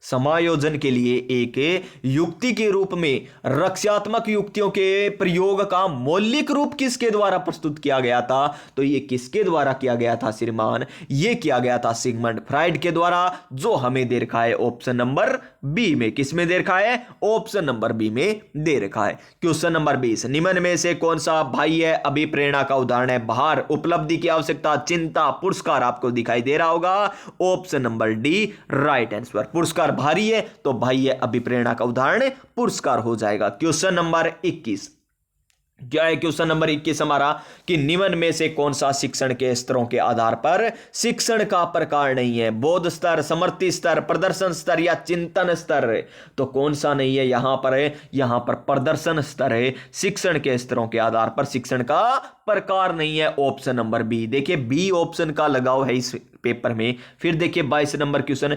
समायोजन के लिए एक युक्ति के रूप में रक्षात्मक युक्तियों के प्रयोग का मौलिक रूप किसके द्वारा प्रस्तुत किया गया था? तो ये किसके द्वारा किया गया था श्रीमान? ये किया गया था सिगमंड फ्राइड के द्वारा, जो हमें दे रखा है ऑप्शन नंबर बी में। किस में दे रखा है? ऑप्शन नंबर बी में दे रखा है। क्वेश्चन नंबर 20, निम्न में से कौन सा बाह्य अभिप्रेरणा का उदाहरण है? बाहर, उपलब्धि की आवश्यकता, चिंता, पुरस्कार आपको दिखाई दे रहा होगा। Option number D right answer. पुरस्कार भारी है तो बाह्य अभिप्रेरणा का उदाहरण पुरस्कार हो जाएगा। क्वेश्चन नंबर 21 क्या है? क्वेश्चन नंबर 21 हमारा कि निम्न में से कौन सा शिक्षण के स्तरों के आधार पर शिक्षण का प्रकार नहीं है? बोध स्तर, समर्थि स्तर, प्रदर्शन स्तर या चिंतन स्तर? तो कौन सा नहीं है यहां पर? है यहां पर प्रदर्शन स्तर है। शिक्षण के स्तरों के आधार पर शिक्षण का प्रकार नहीं है। Option number B. देखिए बी ऑप्शन का लगाव है इस पेपर में। फिर देखिए 22 नंबर क्वेश्चन,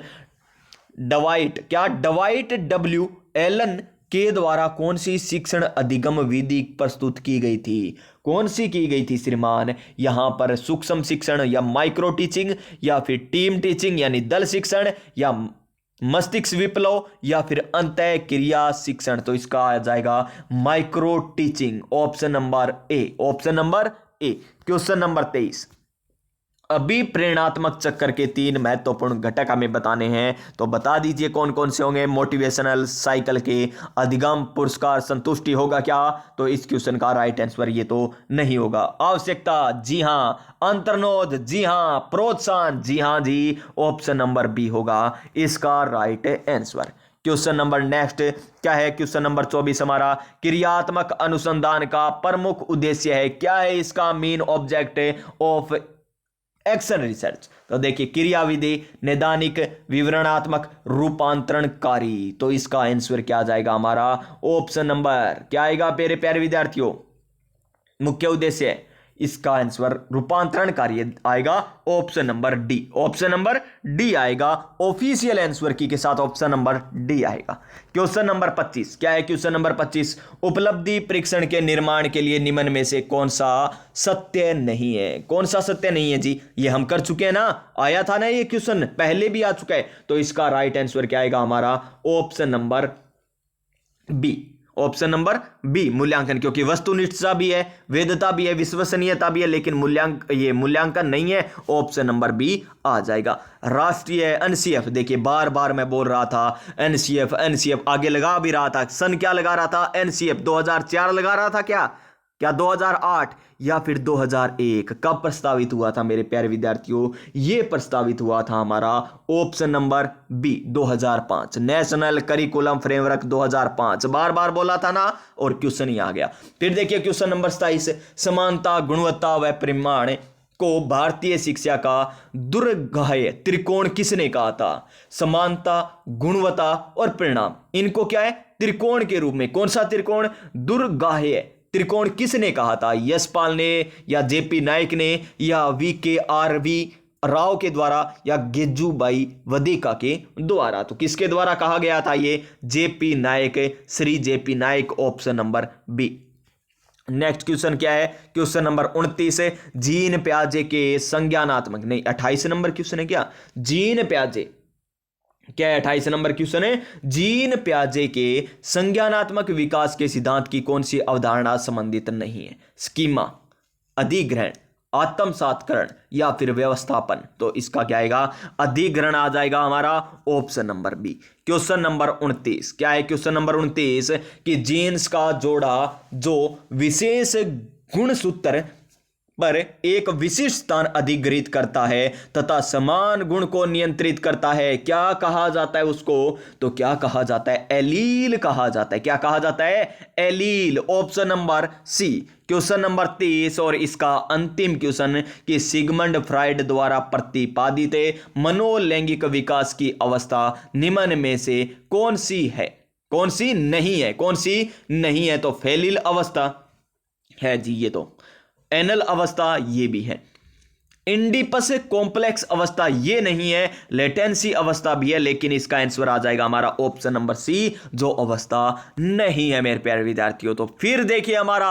डवाइट, क्या डवाइट डब्ल्यू एलन के द्वारा कौन सी शिक्षण अधिगम विधि प्रस्तुत की गई थी? कौन सी की गई थी श्रीमान? यहां पर सूक्ष्म शिक्षण या माइक्रो टीचिंग या फिर टीम टीचिंग यानी दल शिक्षण या मस्तिष्क विप्लव या फिर अंतः क्रिया शिक्षण? तो इसका आ जाएगा माइक्रो टीचिंग। ऑप्शन नंबर ए। ऑप्शन नंबर ए। क्वेश्चन नंबर 23, अभिप्रेरणात्मक चक्कर के 3 महत्वपूर्ण घटक हमें बताने हैं, तो बता दीजिए कौन कौन से होंगे? मोटिवेशनल साइकिल के, अधिगम, पुरस्कार, संतुष्टि होगा क्या? तो इस क्वेश्चन का राइट आंसर ये तो नहीं होगा। आवश्यकता, जी हां। अंतर्नोद, जी हां। प्रोत्साहन, जी हां जी। ऑप्शन नंबर बी होगा इसका right answer. Question number next क्या है? क्वेश्चन नंबर 24 हमारा, क्रियात्मक अनुसंधान का प्रमुख उद्देश्य है? क्या है इसका main object of action research? तो देखिए क्रियाविधि, नैदानिक, विवरणात्मक, रूपांतरणकारी। तो इसका आंसर क्या आ जाएगा हमारा? ऑप्शन नंबर क्या आएगा मेरे प्यारे विद्यार्थियों? मुख्य उद्देश्य, इसका आंसर रूपांतरणकारी आएगा option number D. Option number D आएगा ऑफिशियल आंसर की के साथ ऑप्शन नंबर डी आएगा। क्वेश्चन नंबर 25 क्या है? क्वेश्चन नंबर 25, उपलब्धि परीक्षण के निर्माण के लिए निम्न में से कौन सा सत्य नहीं है? कौन सा सत्य नहीं है जी? ये हम कर चुके हैं ना, आया था ना ये क्वेश्चन, पहले भी आ चुका है। तो इसका राइट आंसर क्या आएगा हमारा? Option number B. Option number B, मूल्यांकन। क्योंकि वस्तुनिष्ठता भी है, वेदता भी है, विश्वसनीयता भी है, लेकिन मूल्यांकन नहीं है। ऑप्शन नंबर बी आ जाएगा। राष्ट्रीय एनसीएफ, देखिए बार बार मैं बोल रहा था एनसीएफ आगे लगा भी रहा था। सन क्या लगा रहा था? एनसीएफ 2004 लगा रहा था क्या 2008 या फिर 2001? कब प्रस्तावित हुआ था मेरे प्यारे विद्यार्थियों? यह प्रस्तावित हुआ था हमारा option number B 2005। National curriculum framework 2005, बार बार बोला था ना, और क्वेश्चन ही आ गया। फिर देखिए क्वेश्चन नंबर 27, समानता, गुणवत्ता व परिमाण को भारतीय शिक्षा का दुर्गाह्य त्रिकोण किसने कहा था? समानता, गुणवत्ता और परिणाम, इनको क्या है? त्रिकोण के रूप में। कौन सा त्रिकोण? दुर्गाह्य त्रिकोण किसने कहा था? यशपाल ने या जेपी नायक ने या VKRV राव के द्वारा या गेजूबाई वधिका के द्वारा। तो किसके द्वारा कहा गया था ये? JP Nayak, Shri JP Nayak, option number B. Next question क्या है? क्वेश्चन नंबर 29 है, जीन प्याजे के संज्ञानात्मक, नहीं 28 नंबर क्वेश्चन है क्या? जीन प्याजे, क्या है 28 नंबर क्वेश्चन है? जीन प्याजे के संज्ञानात्मक विकास के सिद्धांत की कौन सी अवधारणा संबंधित नहीं है? स्कीमा, अधिग्रहण, आत्मसात्करण या फिर व्यवस्थापन। तो इसका क्या आएगा? अधिग्रहण आ जाएगा हमारा, option number B. Question number 29 क्या है? क्वेश्चन नंबर 29 कि जीन्स का जोड़ा जो विशेष गुणसूत्र पर एक विशिष्ट स्थान अधिग्रहित करता है तथा समान गुण को नियंत्रित करता है, क्या कहा जाता है उसको? तो क्या कहा जाता है? एलील कहा जाता है। क्या कहा जाता है? Allele, option number C. Question number 30 और इसका अंतिम क्वेश्चन कि सिगमंड फ्राइड द्वारा प्रतिपादित मनोलैंगिक विकास की अवस्था निम्न में से कौन सी है? कौन सी नहीं है? कौन सी नहीं है? तो फेलिल अवस्था है जी, ये तो एनल अवस्था ये भी है, इंडिपस कॉम्प्लेक्स अवस्था ये नहीं है, लेटेंसी अवस्था भी है, लेकिन इसका आंसर आ जाएगा हमारा ऑप्शन नंबर सी, जो अवस्था नहीं है मेरे प्यारे विद्यार्थियों। तो फिर देखिए हमारा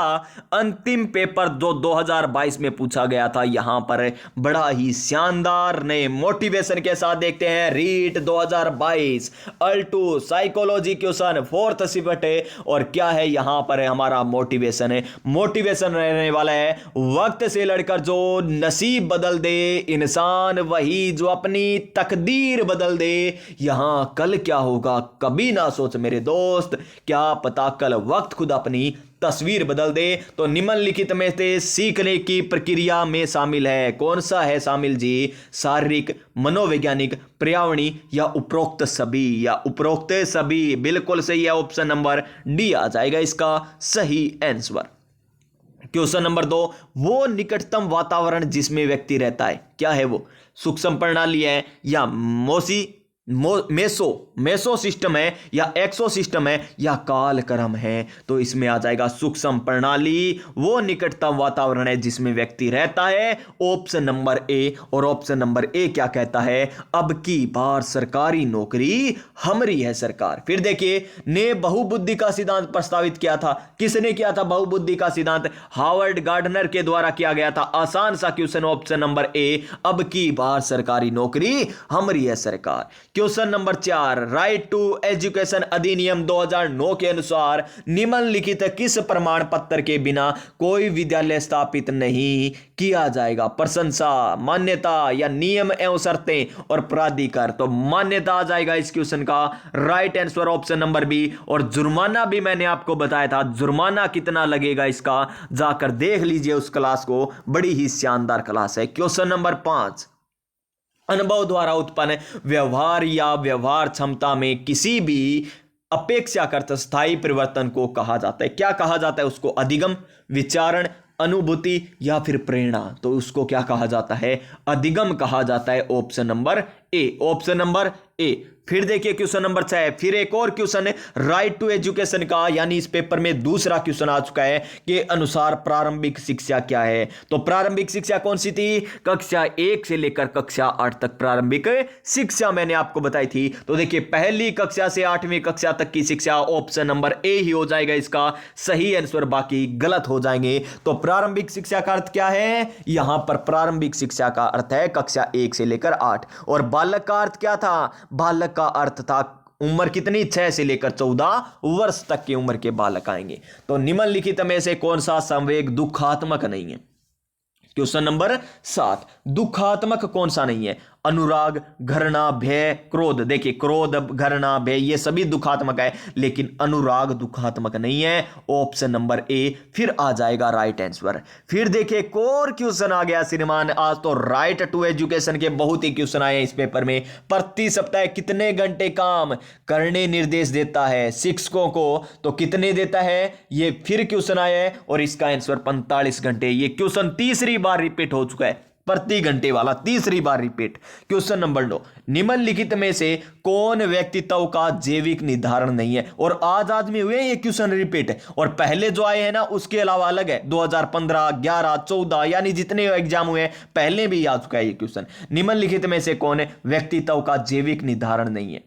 अंतिम पेपर जो 2022 में पूछा गया था, यहां पर बड़ा ही शानदार नए मोटिवेशन के साथ देखते हैं रीट 2022 अल्टू साइकोलॉजी क्वेश्चन 4th शिफ्ट है। और क्या है यहां पर है हमारा मोटिवेशन है, मोटिवेशन रहने वाला है वक्त से लड़कर जो नसीब बदल दे इंसान वही जो अपनी तकदीर बदल दे। यहां कल क्या होगा कभी ना सोच मेरे दोस्त, क्या पता कल वक्त खुद अपनी तस्वीर बदल दे। तो निम्नलिखित में से सीखने की प्रक्रिया में शामिल है, कौन सा है शामिल जी? शारीरिक, मनोवैज्ञानिक, पर्यावरणीय या उपरोक्त सभी? या उपरोक्त सभी बिल्कुल सही है, ऑप्शन नंबर डी आ जाएगा इसका सही आंसर। क्वेश्चन नंबर 2, वो निकटतम वातावरण जिसमें व्यक्ति रहता है क्या है वो? सूक्ष्म प्रणाली है या मेसो सिस्टम है या एक्सो सिस्टम है या कालक्रम है? तो इसमें आ जाएगा सूक्ष्म प्रणाली, वो निकटतम वातावरण है जिसमें व्यक्ति रहता है, ऑप्शन नंबर ए। और ऑप्शन नंबर ए क्या कहता है? अब की बार सरकारी नौकरी हमारी है सरकार। फिर देखिए ने बहुबुद्धि का सिद्धांत प्रस्तावित किया था, किसने किया था बहुबुद्धि का सिद्धांत? हार्वर्ड गार्डनर के द्वारा किया गया था। आसान सा क्वेश्चन, ऑप्शन नंबर ए, अब की बार सरकारी नौकरी हमारी है सरकार। Question number 4, right to education अधिनियम 2009 के अनुसार निम्नलिखित किस प्रमाण पत्र के बिना कोई विद्यालय स्थापित नहीं किया जाएगा? प्रशंसा, मान्यता या नियम एवं शर्तें और प्राधिकार? तो मान्यता आ जाएगा इस क्वेश्चन का right answer, option number B. और जुर्माना भी मैंने आपको बताया था, जुर्माना कितना लगेगा इसका जाकर देख लीजिए उस क्लास को, बड़ी ही शानदार क्लास है। क्वेश्चन नंबर 5, अनुभव द्वारा उत्पन्न व्यवहार या व्यवहार क्षमता में किसी भी अपेक्षाकृत स्थायी परिवर्तन को कहा जाता है, क्या कहा जाता है उसको? अधिगम, विचारण, अनुभूति या फिर प्रेरणा? तो उसको क्या कहा जाता है? अधिगम कहा जाता है, ऑप्शन नंबर ए, ऑप्शन नंबर ए। फिर देखिए क्वेश्चन नंबर 6, फिर एक और क्वेश्चन है राइट टू एजुकेशन का, यानी इस पेपर में दूसरा क्वेश्चन आ चुका है के अनुसार प्रारंभिक शिक्षा क्या है? तो प्रारंभिक शिक्षा कौन सी थी? कक्षा 1 से लेकर कक्षा 8 तक प्रारंभिक शिक्षा मैंने आपको बताई थी। तो देखिए पहली कक्षा से 8वीं कक्षा तक की शिक्षा, ऑप्शन नंबर ए ही हो जाएगा इसका सही आंसर, बाकी गलत हो जाएंगे। तो प्रारंभिक शिक्षा का अर्थ क्या है? यहां पर प्रारंभिक शिक्षा का अर्थ है कक्षा 1 से लेकर 8। और बालक का अर्थ क्या था? बालक का अर्थ था उम्र कितनी? 6 से लेकर 14 वर्ष तक की उम्र के बालक आएंगे। तो निम्नलिखित में से कौन सा संवेग दुखात्मक नहीं है? क्वेश्चन नंबर 7, दुखात्मक कौन सा नहीं है? अनुराग, घृणा, भय, क्रोध। देखिए क्रोध, घृणा, भय ये सभी दुखात्मक है, लेकिन अनुराग दुखात्मक नहीं है, ऑप्शन नंबर ए फिर आ जाएगा राइट आंसर। फिर देखिए एक और क्वेश्चन आ गया श्रीमान, आज तो राइट टू एजुकेशन के बहुत ही क्वेश्चन आए इस पेपर में। प्रति सप्ताह कितने घंटे काम करने निर्देश देता है शिक्षकों को? तो कितने देता है? ये फिर क्वेश्चन आया है और इसका आंसर 45 घंटे। ये क्वेश्चन तीसरी बार रिपीट हो चुका है, प्रति घंटे वाला, तीसरी बार रिपीट। क्वेश्चन नंबर 9, निम्नलिखित में से कौन व्यक्तित्व का जैविक निर्धारण नहीं है? और आज में हुए ये क्वेश्चन रिपीट है, और पहले जो आए हैं ना उसके अलावा अलग है, 2015, 11, 14 यानी जितने एग्जाम हुए हैं पहले भी आ चुका है ये क्वेश्चन। निम्नलिखित में से कौन व्यक्तित्व का जैविक निर्धारण नहीं है?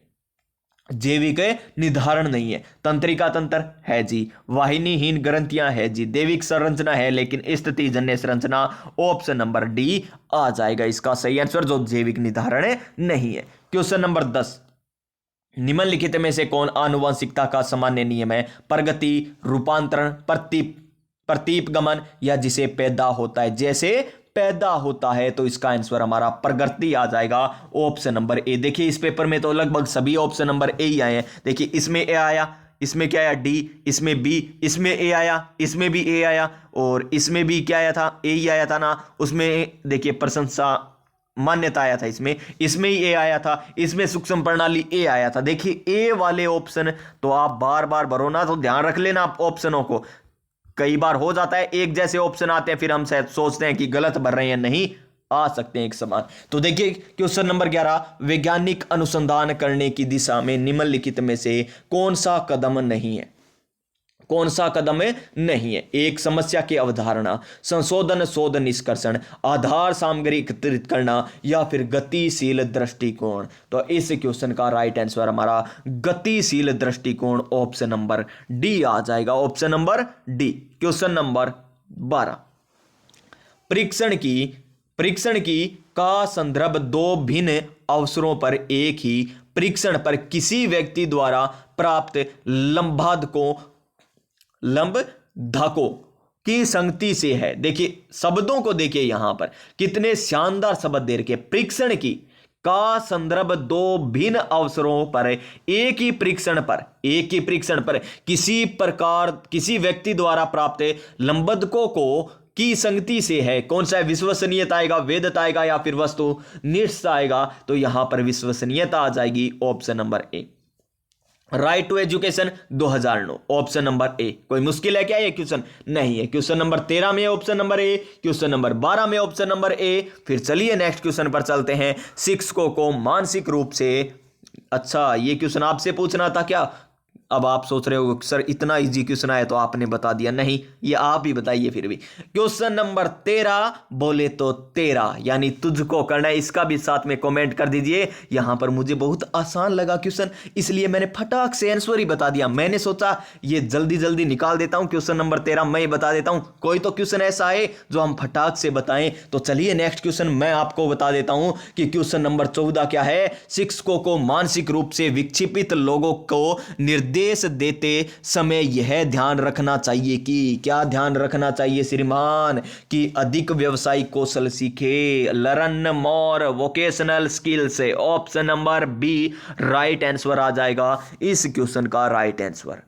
जैविक निर्धारण नहीं है। तंत्रिका तंत्र है जी, वाहिनीहीन ग्रंथियां है जी, दैविक संरचना है लेकिन स्थिति जन्य संरचना, ऑप्शन नंबर डी आ जाएगा इसका सही आंसर, जो जैविक निर्धारण नहीं है। क्वेश्चन नंबर 10, निम्नलिखित में से कौन आनुवंशिकता का सामान्य नियम है? प्रगति, रूपांतरण, प्रतीपगमन या जिसे पैदा होता है? जैसे पैदा होता है, तो इसका आंसर हमारा प्रगति आ जाएगा, ऑप्शन नंबर ए। देखिए इस पेपर में तो लगभग सभी ऑप्शन नंबर ए ही आए हैं। देखिए इसमें ए आया, इसमें क्या आया डी, इसमें बी, इसमें ए आया, इसमें भी ए आया, और इसमें भी क्या आया था, ए ही आया था ना। उसमें देखिए प्रशंसा मान्यता आया था, इसमें ही ए आया था, इसमें सूक्ष्म प्रणाली ए आया था। देखिए ए वाले ऑप्शन तो आप बार बार भरो ना, तो ध्यान रख लेना आप ऑप्शनों को। कई बार हो जाता है एक जैसे ऑप्शन आते हैं, फिर हम शायद सोचते हैं कि गलत भर रहे हैं, नहीं आ सकते हैं एक समान। तो देखिए क्वेश्चन नंबर 11, वैज्ञानिक अनुसंधान करने की दिशा में निम्नलिखित में से कौन सा कदम नहीं है? कौन सा कदम नहीं है? एक, समस्या की अवधारणा, संशोधन, शोध, निष्कर्षण, आधार सामग्री एकत्रित करना या फिर गतिशील दृष्टिकोण। तो इस क्वेश्चन का राइट आंसर हमारा गतिशील दृष्टिकोण, ऑप्शन नंबर डी आ जाएगा, option number D. Question number 12, परीक्षण की का संदर्भ दो भिन्न अवसरों पर एक ही परीक्षण पर किसी व्यक्ति द्वारा प्राप्त लंबधाकों की संगति से है। देखिए शब्दों को देखिए यहां पर कितने शानदार शब्द दे रखे। परीक्षण की का संदर्भ दो भिन्न अवसरों पर एक ही परीक्षण पर किसी व्यक्ति द्वारा प्राप्त लंबधकों को की संगति से है। कौन सा है? विश्वसनीयता आएगा, वेदता आएगा या फिर वस्तुनिष्ठता आएगा? तो यहां पर विश्वसनीयता आ जाएगी, option number A. Right to education 2009, option number A. कोई मुश्किल है क्या ये क्वेश्चन? नहीं है। क्वेश्चन नंबर 13 में ऑप्शन नंबर ए, क्वेश्चन नंबर 12 में ऑप्शन नंबर ए। फिर चलिए नेक्स्ट क्वेश्चन पर चलते हैं। शिक्षकों को मानसिक रूप से, अच्छा ये क्वेश्चन आपसे पूछना था क्या? अब आप सोच रहे हो सर इतना इजी क्वेश्चन आया तो आपने बता दिया, नहीं ये आप ही बताइए फिर भी। क्वेश्चन नंबर 13 बोले तो 13 यानी तुझको करना है, इसका भी साथ में कमेंट कर दीजिए। यहां पर मुझे बहुत आसान लगा क्वेश्चन, इसलिए मैंने फटाक से आंसर ही बता दिया। मैंने सोचा ये जल्दी जल्दी निकाल देता हूं, क्वेश्चन नंबर 13 मैं बता देता हूं। कोई तो क्वेश्चन ऐसा है जो हम फटाक से बताएं। तो चलिए नेक्स्ट क्वेश्चन मैं आपको बता देता हूं कि क्वेश्चन नंबर 14 क्या है। शिक्षकों को मानसिक रूप से विक्षेपित लोगों को निर्देश देते समय यह ध्यान रखना चाहिए कि, क्या ध्यान रखना चाहिए श्रीमान? कि अधिक व्यवसायिक कौशल सीखे, learn more vocational skills. Option number B right answer आ जाएगा इस क्वेश्चन का राइट आंसर।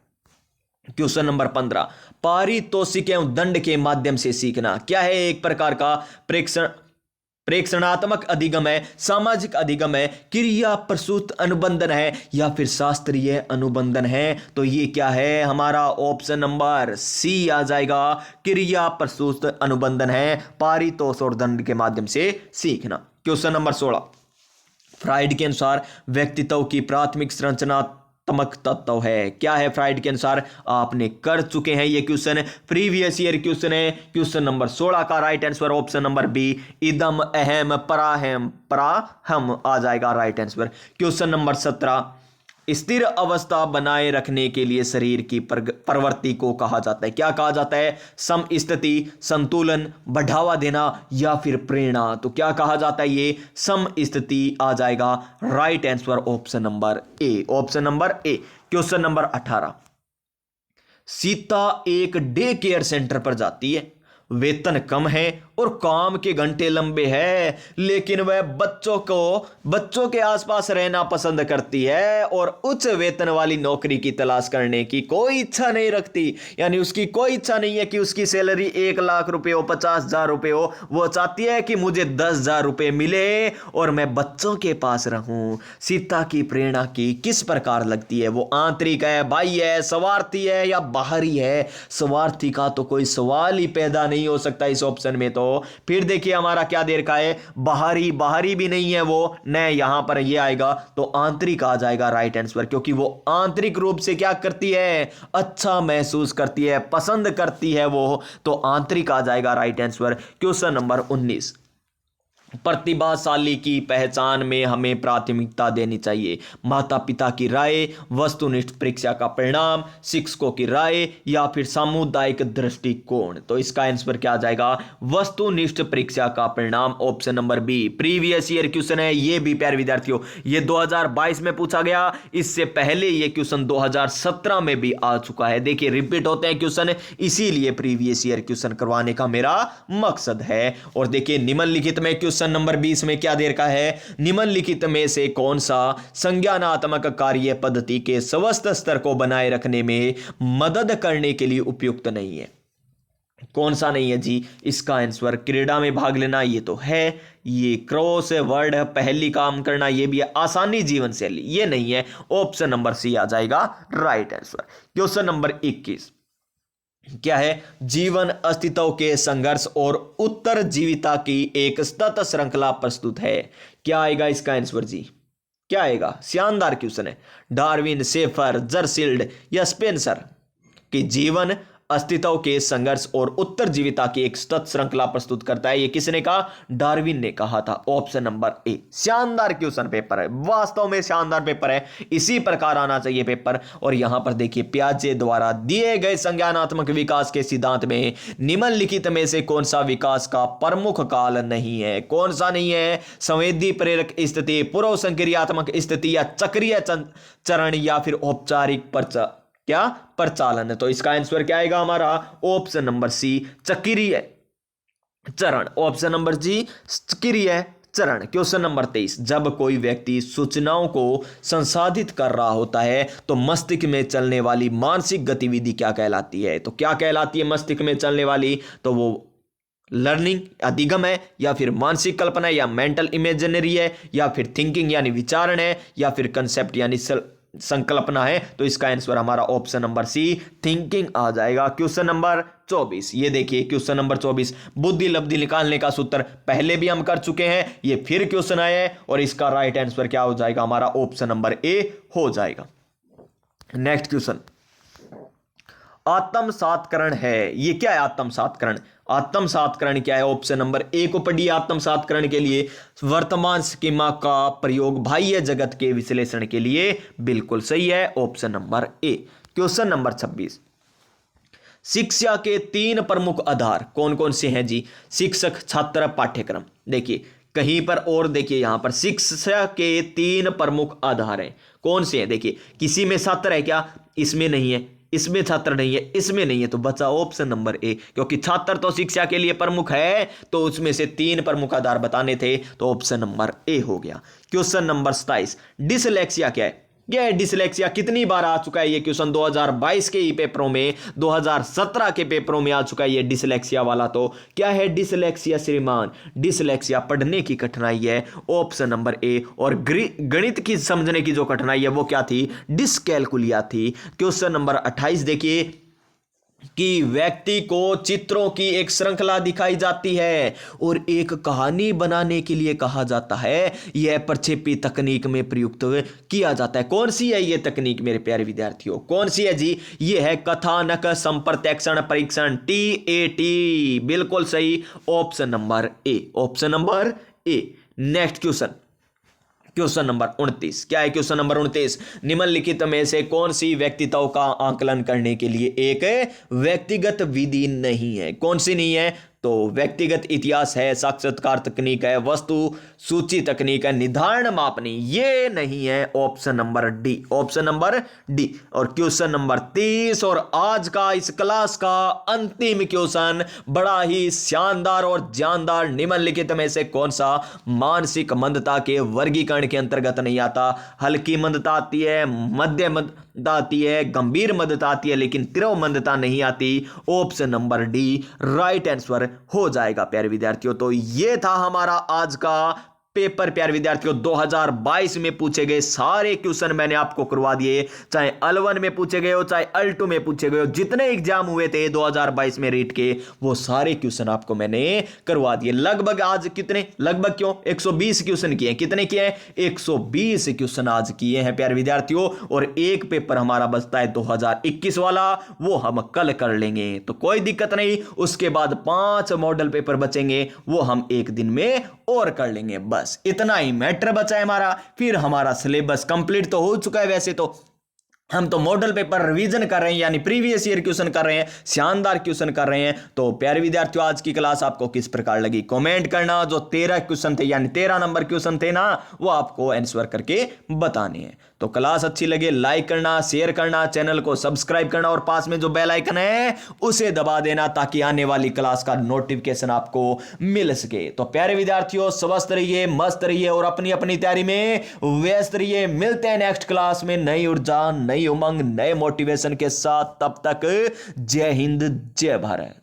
क्वेश्चन नंबर 15, पारितोषिक एवं दंड के माध्यम से सीखना क्या है? एक प्रकार का प्रेक्षणात्मक अधिगम है, सामाजिक अधिगम है, क्रिया प्रसूत अनुबंधन है या फिर शास्त्रीय अनुबंधन है? तो ये क्या है हमारा? ऑप्शन नंबर सी आ जाएगा, क्रिया प्रसूत अनुबंधन है, पारितोष और दंड के माध्यम से सीखना। क्वेश्चन नंबर 16, फ्राइड के अनुसार व्यक्तित्व की प्राथमिक संरचनात्मक तत्व है क्या है? फ्राइड के अनुसार आपने कर चुके हैं ये क्वेश्चन, प्रीवियस ईयर क्वेश्चन है। क्वेश्चन नंबर 16 का right answer option number B, इदम अहम पराहम आ जाएगा राइट आंसर। क्वेश्चन नंबर 17, स्थिर अवस्था बनाए रखने के लिए शरीर की प्रवृत्ति को कहा जाता है, क्या कहा जाता है? समस्थिति, संतुलन, बढ़ावा देना या फिर प्रेरणा? तो क्या कहा जाता है? ये समस्थिति आ जाएगा राइट आंसर ऑप्शन नंबर ए, ऑप्शन नंबर ए। क्वेश्चन नंबर 18, सीता एक डे केयर सेंटर पर जाती है, वेतन कम है और काम के घंटे लंबे हैं, लेकिन वह बच्चों के आसपास रहना पसंद करती है और उच्च वेतन वाली नौकरी की तलाश करने की कोई इच्छा नहीं रखती। यानी उसकी कोई इच्छा नहीं है कि उसकी सैलरी 1 लाख रुपए हो, 50,000 रुपए हो। वो चाहती है कि मुझे 10,000 रुपए मिले और मैं बच्चों के पास रहूं। सीता की प्रेरणा की किस प्रकार लगती है? वो आंतरिक है, बाह्य है, स्वार्थी है या बाहरी है? स्वार्थी का तो कोई सवाल ही पैदा नहीं हो सकता इस ऑप्शन में। तो तो फिर देखिए हमारा क्या दे रखा है, बाहरी, बाहरी भी नहीं है वो, न यहां पर ये आएगा तो आंतरिक आ जाएगा राइट आंसर, क्योंकि वो आंतरिक रूप से क्या करती है, अच्छा महसूस करती है, पसंद करती है वो, तो आंतरिक आ जाएगा राइट आंसर। क्वेश्चन नंबर 19, प्रतिभाशाली की पहचान में हमें प्राथमिकता देनी चाहिए। माता पिता की राय, वस्तुनिष्ठ परीक्षा का परिणाम, शिक्षकों की राय या फिर सामुदायिक दृष्टिकोण। तो इसका आंसर क्या आ जाएगा, वस्तुनिष्ठ परीक्षा का परिणाम, option number B. Previous year question है ये भी प्यारे विद्यार्थियों, ये 2022 में पूछा गया, इससे पहले ये क्वेश्चन 2017 में भी आ चुका है। देखिए रिपीट होते हैं क्वेश्चन, इसीलिए प्रीवियस ईयर क्वेश्चन करवाने का मेरा मकसद है। और देखिए निम्नलिखित में क्वेश्चन नंबर 20 में क्या दे रखा है, निम्नलिखित में से कौन सा संज्ञानात्मक कार्य पद्धति के स्वस्थ स्तर को बनाए रखने में मदद करने के लिए उपयुक्त नहीं है। कौन सा नहीं है जी, इसका आंसर क्रीड़ा में भाग लेना ये तो है, ये क्रॉस वर्ड पहली काम करना ये भी है, आसानी जीवन शैली ये नहीं है, ऑप्शन नंबर सी आ जाएगा राइट आंसर। क्वेश्चन नंबर 21 क्या है, जीवन अस्तित्व के संघर्ष और उत्तरजीविता की एक सतत श्रृंखला प्रस्तुत है। क्या आएगा इसका आंसर जी, क्या आएगा, शानदार क्वेश्चन है। डार्विन, शेफर, जरसील्ड या स्पेंसर कि जीवन अस्तित्व के संघर्ष और उत्तरजीविता की एक सतत श्रृंखला प्रस्तुत करता है, ये किसने कहा, डार्विन ने कहा था, ऑप्शन नंबर ए। शानदार क्वेश्चन पेपर है, वास्तव में शानदार पेपर है, इसी प्रकार आना चाहिए पेपर। और यहां पर देखिए पियाजे द्वारा दिए गए संज्ञानात्मक विकास के सिद्धांत में निम्नलिखित में से कौन सा विकास का प्रमुख काल नहीं है, कौन सा नहीं है, संवेदी प्रेरक स्थिति, पूर्व संक्रियात्मक स्थिति या चक्रीय चरण या फिर औपचारिक क्या प्रचालन। तो इसका आंसर क्या आएगा हमारा, ऑप्शन नंबर सी चक्रीय चरण, ऑप्शन नंबर जी चक्रीय चरण। क्वेश्चन नंबर 23, जब कोई व्यक्ति सूचनाओं को संसाधित कर रहा होता है तो मस्तिष्क में चलने वाली मानसिक गतिविधि क्या कहलाती है। तो क्या कहलाती है मस्तिष्क में चलने वाली, तो वो लर्निंग अधिगम है, या फिर मानसिक कल्पना है, या मेंटल इमेजिनरी है, या फिर थिंकिंग यानी विचारण है, या फिर कंसेप्ट यानी संकल्पना है। तो इसका आंसर हमारा ऑप्शन नंबर सी थिंकिंग आ जाएगा। क्वेश्चन नंबर 24, ये देखिए क्वेश्चन नंबर 24, बुद्धि लब्धि निकालने का सूत्र पहले भी हम कर चुके हैं, ये फिर क्वेश्चन आया है और इसका राइट आंसर क्या हो जाएगा हमारा, ऑप्शन नंबर ए हो जाएगा। नेक्स्ट क्वेश्चन, आत्मसात्करण है, ये क्या है आत्मसात्करण, आत्मसात्करण क्या है, ऑप्शन नंबर ए को पढ़िए। आत्मसात्करण के लिए वर्तमान स्कीमा का प्रयोग बाह्य जगत के विश्लेषण के लिए बिल्कुल सही है, ऑप्शन नंबर ए। क्वेश्चन नंबर 26, शिक्षा के 3 प्रमुख आधार कौन कौन से हैं जी, शिक्षक, छात्र, पाठ्यक्रम। देखिए कहीं पर और देखिए यहां पर शिक्षा के 3 प्रमुख आधार हैं, कौन से हैं, देखिए किसी में छात्र है क्या, इसमें नहीं है, इसमें छात्र नहीं है, इसमें नहीं है, तो बचा ऑप्शन नंबर ए, क्योंकि छात्र तो शिक्षा के लिए प्रमुख है, तो उसमें से 3 प्रमुख आधार बताने थे, तो ऑप्शन नंबर ए हो गया। क्वेश्चन नंबर 27, डिसलेक्सिया क्या है, यह डिसलेक्सिया कितनी बार आ चुका है, ये क्वेश्चन 2022 के ही पेपरों में, 2017 के पेपरों में आ चुका है ये डिसलेक्सिया वाला। तो क्या है डिसलेक्सिया श्रीमान, डिसलेक्सिया पढ़ने की कठिनाई है, ऑप्शन नंबर ए। और गणित की समझने की जो कठिनाई है वो क्या थी, डिसकैलकुलिया थी। क्वेश्चन नंबर 28 देखिए कि व्यक्ति को चित्रों की एक श्रृंखला दिखाई जाती है और एक कहानी बनाने के लिए कहा जाता है, यह प्रक्षेपी तकनीक में प्रयुक्त किया जाता है। कौन सी है ये तकनीक मेरे प्यारे विद्यार्थियों, कौन सी है जी, ये है कथानक संप्रत्यक्षण परीक्षण, TAT, बिल्कुल सही, ऑप्शन नंबर ए, ऑप्शन नंबर ए। नेक्स्ट क्वेश्चन, क्वेश्चन नंबर 29, क्या है क्वेश्चन नंबर 29, निम्नलिखित में से कौन सी व्यक्तित्व का आकलन करने के लिए एक व्यक्तिगत विधि नहीं है, कौन सी नहीं है, तो व्यक्तिगत इतिहास है, साक्षात्कार तकनीक है, वस्तु सूची तकनीक है, निर्धारण मापनी, ये नहीं है, option number D, option number D. और क्वेश्चन नंबर 30 और आज का इस क्लास का अंतिम क्वेश्चन बड़ा ही शानदार और जानदार, निम्नलिखित में से कौन सा मानसिक मंदता के वर्गीकरण के अंतर्गत नहीं आता। हल्की मंदता आती है, मध्यम मंदता आती है, गंभीर मंदता आती है, लेकिन तीव्र मंदता नहीं आती, option number D right answer हो जाएगा प्यारे विद्यार्थियों। तो ये था हमारा आज का पेपर प्यारे विद्यार्थियों 2022 में पूछे गए सारे क्वेश्चन मैंने आपको करवा दिए, चाहे L1 में पूछे गए हो चाहे L2 में पूछे गए हो, जितने एग्जाम हुए थे 2022 में रीट के वो सारे क्वेश्चन आपको मैंने करवा दिए। लगभग आज कितने, लगभग क्यों 120 क्वेश्चन किए, कितने किए हैं 120 क्वेश्चन आज किए हैं प्यारे विद्यार्थियों। और एक पेपर हमारा बचता है 2021 वाला, वो हम कल कर लेंगे तो कोई दिक्कत नहीं। उसके बाद 5 मॉडल पेपर बचेंगे, वो हम एक दिन में और कर लेंगे। बस इतना ही मैटर बचा है हमारा, फिर हमारा सिलेबस कंप्लीट तो हो चुका है। वैसे तो हम तो मॉडल पेपर रिवीजन कर रहे हैं, यानी प्रीवियस ईयर क्वेश्चन कर रहे हैं, शानदार क्वेश्चन कर रहे हैं। तो प्यारे विद्यार्थियों आज की क्लास आपको किस प्रकार लगी कमेंट करना। जो 13 क्वेश्चन थे यानी 13 नंबर क्वेश्चन थे ना, वो आपको आंसर करके बताने हैं। तो क्लास अच्छी लगे लाइक करना, शेयर करना, चैनल को सब्सक्राइब करना और पास में जो बेल आइकन है उसे दबा देना ताकि आने वाली क्लास का नोटिफिकेशन आपको मिल सके। तो प्यारे विद्यार्थियों स्वस्थ रहिए, मस्त रहिए और अपनी अपनी तैयारी में व्यस्त रहिए। मिलते हैं नेक्स्ट क्लास में नई ऊर्जा, नई उमंग, नए मोटिवेशन के साथ। तब तक जय हिंद, जय भारत।